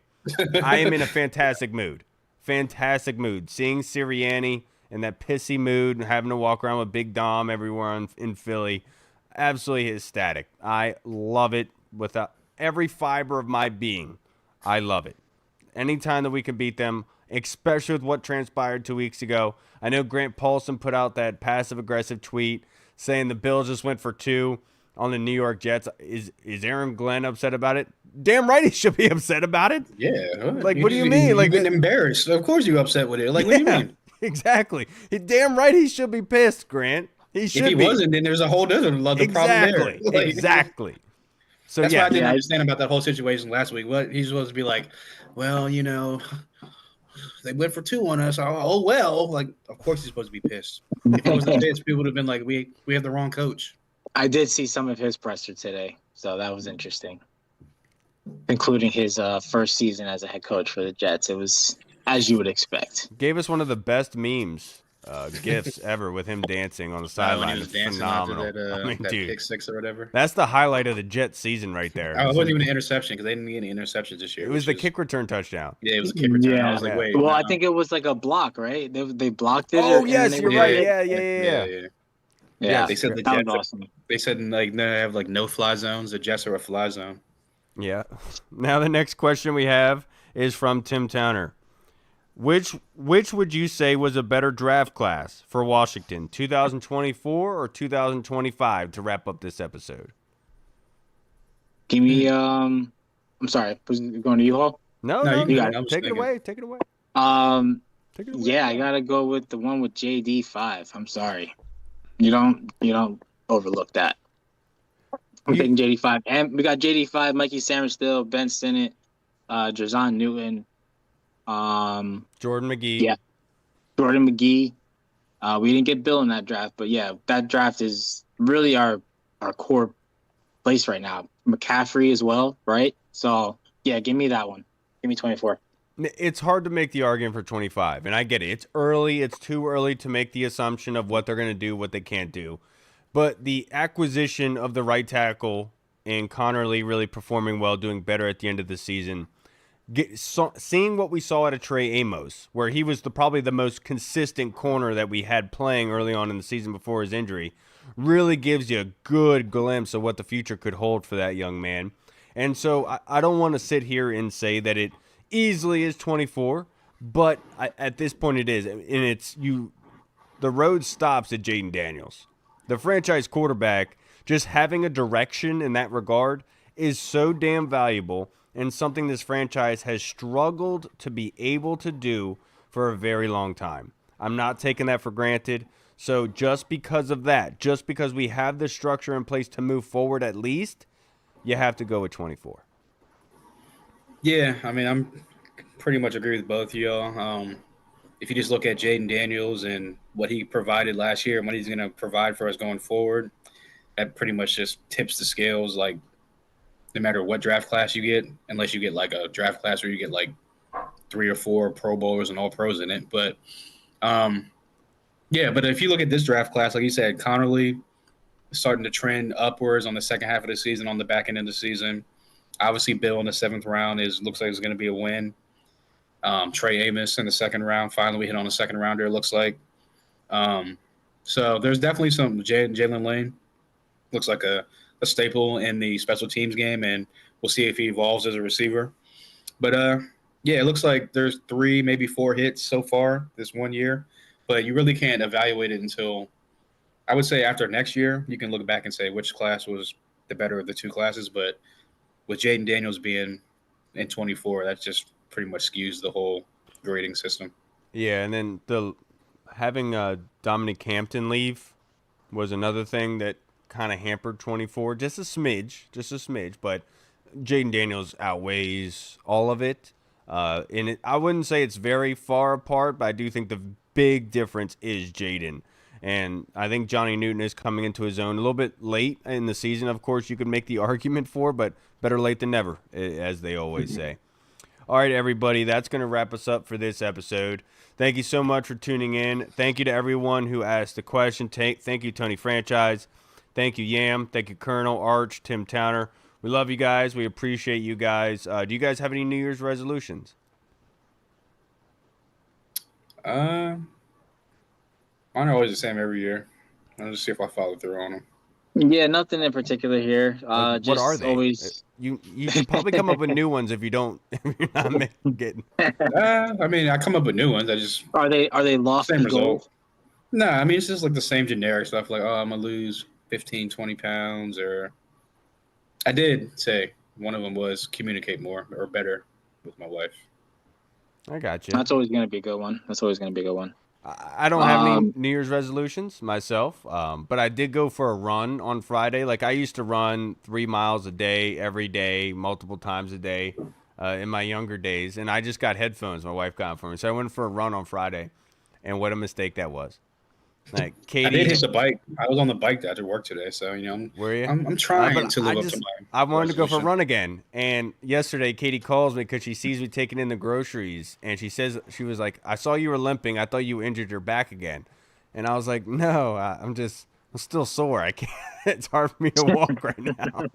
I am in a fantastic mood. Fantastic mood. Seeing Sirianni in that pissy mood and having to walk around with Big Dom everywhere in Philly. Absolutely ecstatic. I love it with every fiber of my being. I love it. Anytime that we can beat them, especially with what transpired 2 weeks ago. I know Grant Paulson put out that passive-aggressive tweet saying the Bills just went for 2 on the New York Jets. Is Aaron Glenn upset about it? Damn right he should be upset about it. Yeah. Like, what do you mean? Like, getting embarrassed. Of course you're upset with it. Like, what do you mean? Exactly. Damn right he should be pissed, Grant. He should If he wasn't, then there's a whole other problem there. Exactly. So that's what I didn't Yeah. understand about that whole situation last week. What he's supposed to be like, well, they went for 2 on us. Oh well, like of course he's supposed to be pissed. If he wasn't pissed, people would have been like, we have the wrong coach. I did see some of his presser today, so that was interesting, including his first season as a head coach for the Jets. It was as you would expect. Gave us one of the best memes, gifts ever with him dancing on the When sideline. he was It's dancing phenomenal. after that dude, pick 6 or whatever. that's the highlight of the Jets season right there. Oh, it wasn't even an interception because they didn't get any interceptions this year. It was the kick return touchdown. Yeah, it was a kick return. Yeah. I was like, wait. Well, no. I think it was like a block, right? They blocked it. Oh, yes, you're right. Yeah. Yeah. They said the that was Jets. awesome. They said like they have like no fly zones. The Jets are a fly zone. Yeah. Now the next question we have is from Tim Towner. Which would you say was a better draft class for Washington, 2024 or 2025, to wrap up this episode? Give me I'm sorry, was it going to U-Haul? No, you got it. take it away. Take it away. Take it away. Yeah, I gotta go with the one with JD5. I'm sorry. You don't overlook that. I'm taking JD5. And we got JD5, Mikey Sanders still, Ben Sinnott, Jazon Newton, Jordan McGee. Yeah. Jordan McGee. We didn't get Bill in that draft, but yeah, that draft is really our core place right now. McCaffrey as well, right? So yeah, give me that one. Give me 24. It's hard to make the argument for 25, and I get it. It's early. It's too early to make the assumption of what they're going to do, what they can't do. But the acquisition of the right tackle and Connerly really performing well, doing better at the end of the season, seeing what we saw out of Trey Amos, where he was probably the most consistent corner that we had playing early on in the season before his injury, really gives you a good glimpse of what the future could hold for that young man. And so I don't want to sit here and say that it easily is 24, but at this point it is. And the road stops at Jaden Daniels. The franchise quarterback, just having a direction in that regard is so damn valuable and something this franchise has struggled to be able to do for a very long time. I'm not taking that for granted. So just because of that, just because we have the structure in place to move forward at least, you have to go with 24. Yeah, I mean, I'm pretty much agree with both of y'all. If you just look at Jaden Daniels and what he provided last year and what he's going to provide for us going forward, that pretty much just tips the scales. Like, no matter what draft class you get, unless you get like a draft class where you get like 3 or 4 Pro Bowlers and all pros in it. But, yeah, but if you look at this draft class, like you said, Connerly starting to trend upwards on the second half of the season, on the back end of the season. Obviously, Bill in the 7th round looks like it's going to be a win. Trey Amos in the 2nd round. Finally, we hit on the 2nd rounder, it looks like. So there's definitely some Jalen Lane. Looks like a staple in the special teams game, and we'll see if he evolves as a receiver. But, yeah, it looks like there's 3, maybe 4 hits so far this 1 year. But you really can't evaluate it until, I would say, after next year. You can look back and say which class was the better of the 2 classes. But with Jaden Daniels being in 24, that just pretty much skews the whole grading system. Yeah, and then having Dominic Hampton leave was another thing that kind of hampered 24, just a smidge. But Jaden Daniels outweighs all of it. I wouldn't say it's very far apart, but I do think the big difference is Jaden. And I think Johnny Newton is coming into his own a little bit late in the season. Of course, you could make the argument for, but better late than never, as they always say. All right, everybody, that's going to wrap us up for this episode. Thank you so much for tuning in. Thank you to everyone who asked the question. Thank you, Tony Franchise. Thank you, Yam. Thank you, Colonel, Arch, Tim Towner. We love you guys. We appreciate you guys. Do you guys have any New Year's resolutions? Mine are always the same every year. I'll just see if I follow through on them. Yeah, nothing in particular here. What just are they? Always... You can probably come up with new ones if you don't. If you're not getting. I mean, I come up with new ones. I just are they lofty same goals? result. No, I mean it's just like the same generic stuff. Like, I'm gonna lose 15, 20 pounds, or I did say one of them was communicate more or better with my wife. I got you. That's always gonna be a good one. I don't have any New Year's resolutions myself, but I did go for a run on Friday. Like I used to run 3 miles a day, every day, multiple times a day in my younger days, and I just got headphones. My wife got them for me, so I went for a run on Friday, and what a mistake that was. Like Katie, I did hit the bike. I was on the bike after work today, so were you? I'm trying to live up to my. I wanted to go for a resolution. run again, and yesterday Katie calls me because she sees me taking in the groceries, and she was like, "I saw you were limping. I thought you injured your back again," and I was like, "No, I'm still sore. I can't. It's hard for me to walk right now."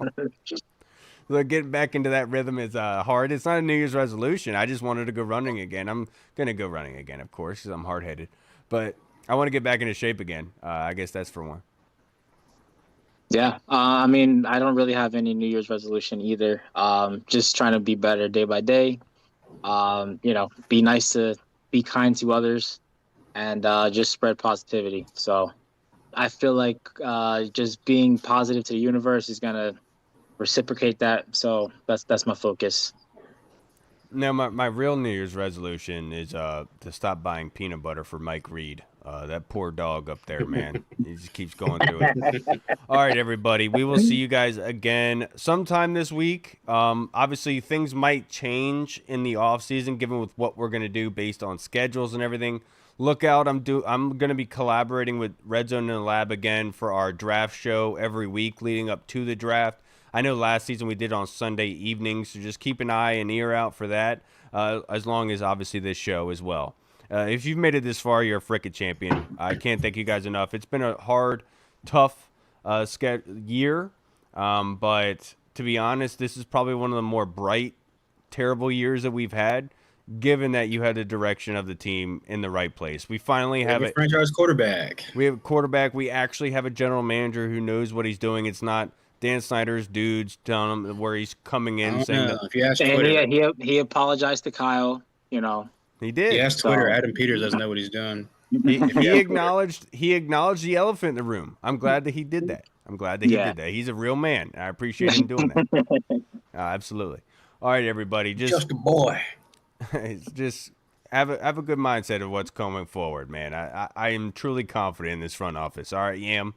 So getting back into that rhythm is hard. It's not a New Year's resolution. I just wanted to go running again. I'm gonna go running again, of course, because I'm hard headed, but I want to get back into shape again. I guess that's for one. Yeah, I mean, I don't really have any New Year's resolution either. Just trying to be better day by day. Be kind to others, and just spread positivity. So I feel like just being positive to the universe is gonna reciprocate that. So that's my focus. Now, my real New Year's resolution is to stop buying peanut butter for Mike Reed. That poor dog up there, man. He just keeps going through it. All right, everybody. We will see you guys again sometime this week. Obviously, things might change in the off season, given with what we're going to do based on schedules and everything. Look out. I'm going to be collaborating with Red Zone in the Lab again for our draft show every week leading up to the draft. I know last season we did it on Sunday evenings, so just keep an eye and ear out for that, as long as obviously this show as well. If you've made it this far, you're a frickin' champion. I can't thank you guys enough. It's been a hard, tough year, but to be honest, this is probably one of the more bright, terrible years that we've had, given that you had the direction of the team in the right place. We finally have a franchise quarterback. We have a quarterback. We actually have a general manager who knows what he's doing. It's not Dan Snyder's dudes telling him where he's coming in saying that. If you ask Twitter, he apologized to Kyle. He did. He asked Twitter. Adam Peters doesn't know what he's doing. He acknowledged the elephant in the room. I'm glad that he did that. He did that. He's a real man. I appreciate him doing that. Absolutely. All right, everybody. Just a boy. Just have a good mindset of what's coming forward, man. I am truly confident in this front office. All right, Yam.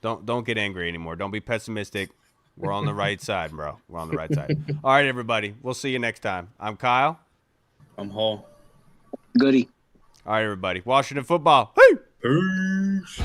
Don't get angry anymore. Don't be pessimistic. We're on the right side, bro. We're on the right side. All right, everybody. We'll see you next time. I'm Kyle. I'm Hall. Goody. All right, everybody. Washington football. Hey! Peace.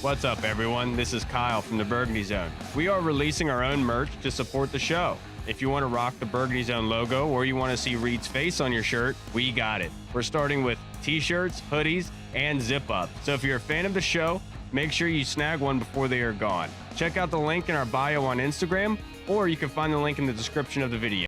What's up, everyone? This is Kyle from the Burgundy Zone. We are releasing our own merch to support the show. If you want to rock the Burgundy Zone logo or you want to see Reed's face on your shirt, we got it. We're starting with t-shirts, hoodies, and zip-up. So if you're a fan of the show, make sure you snag one before they are gone. Check out the link in our bio on Instagram, or you can find the link in the description of the video.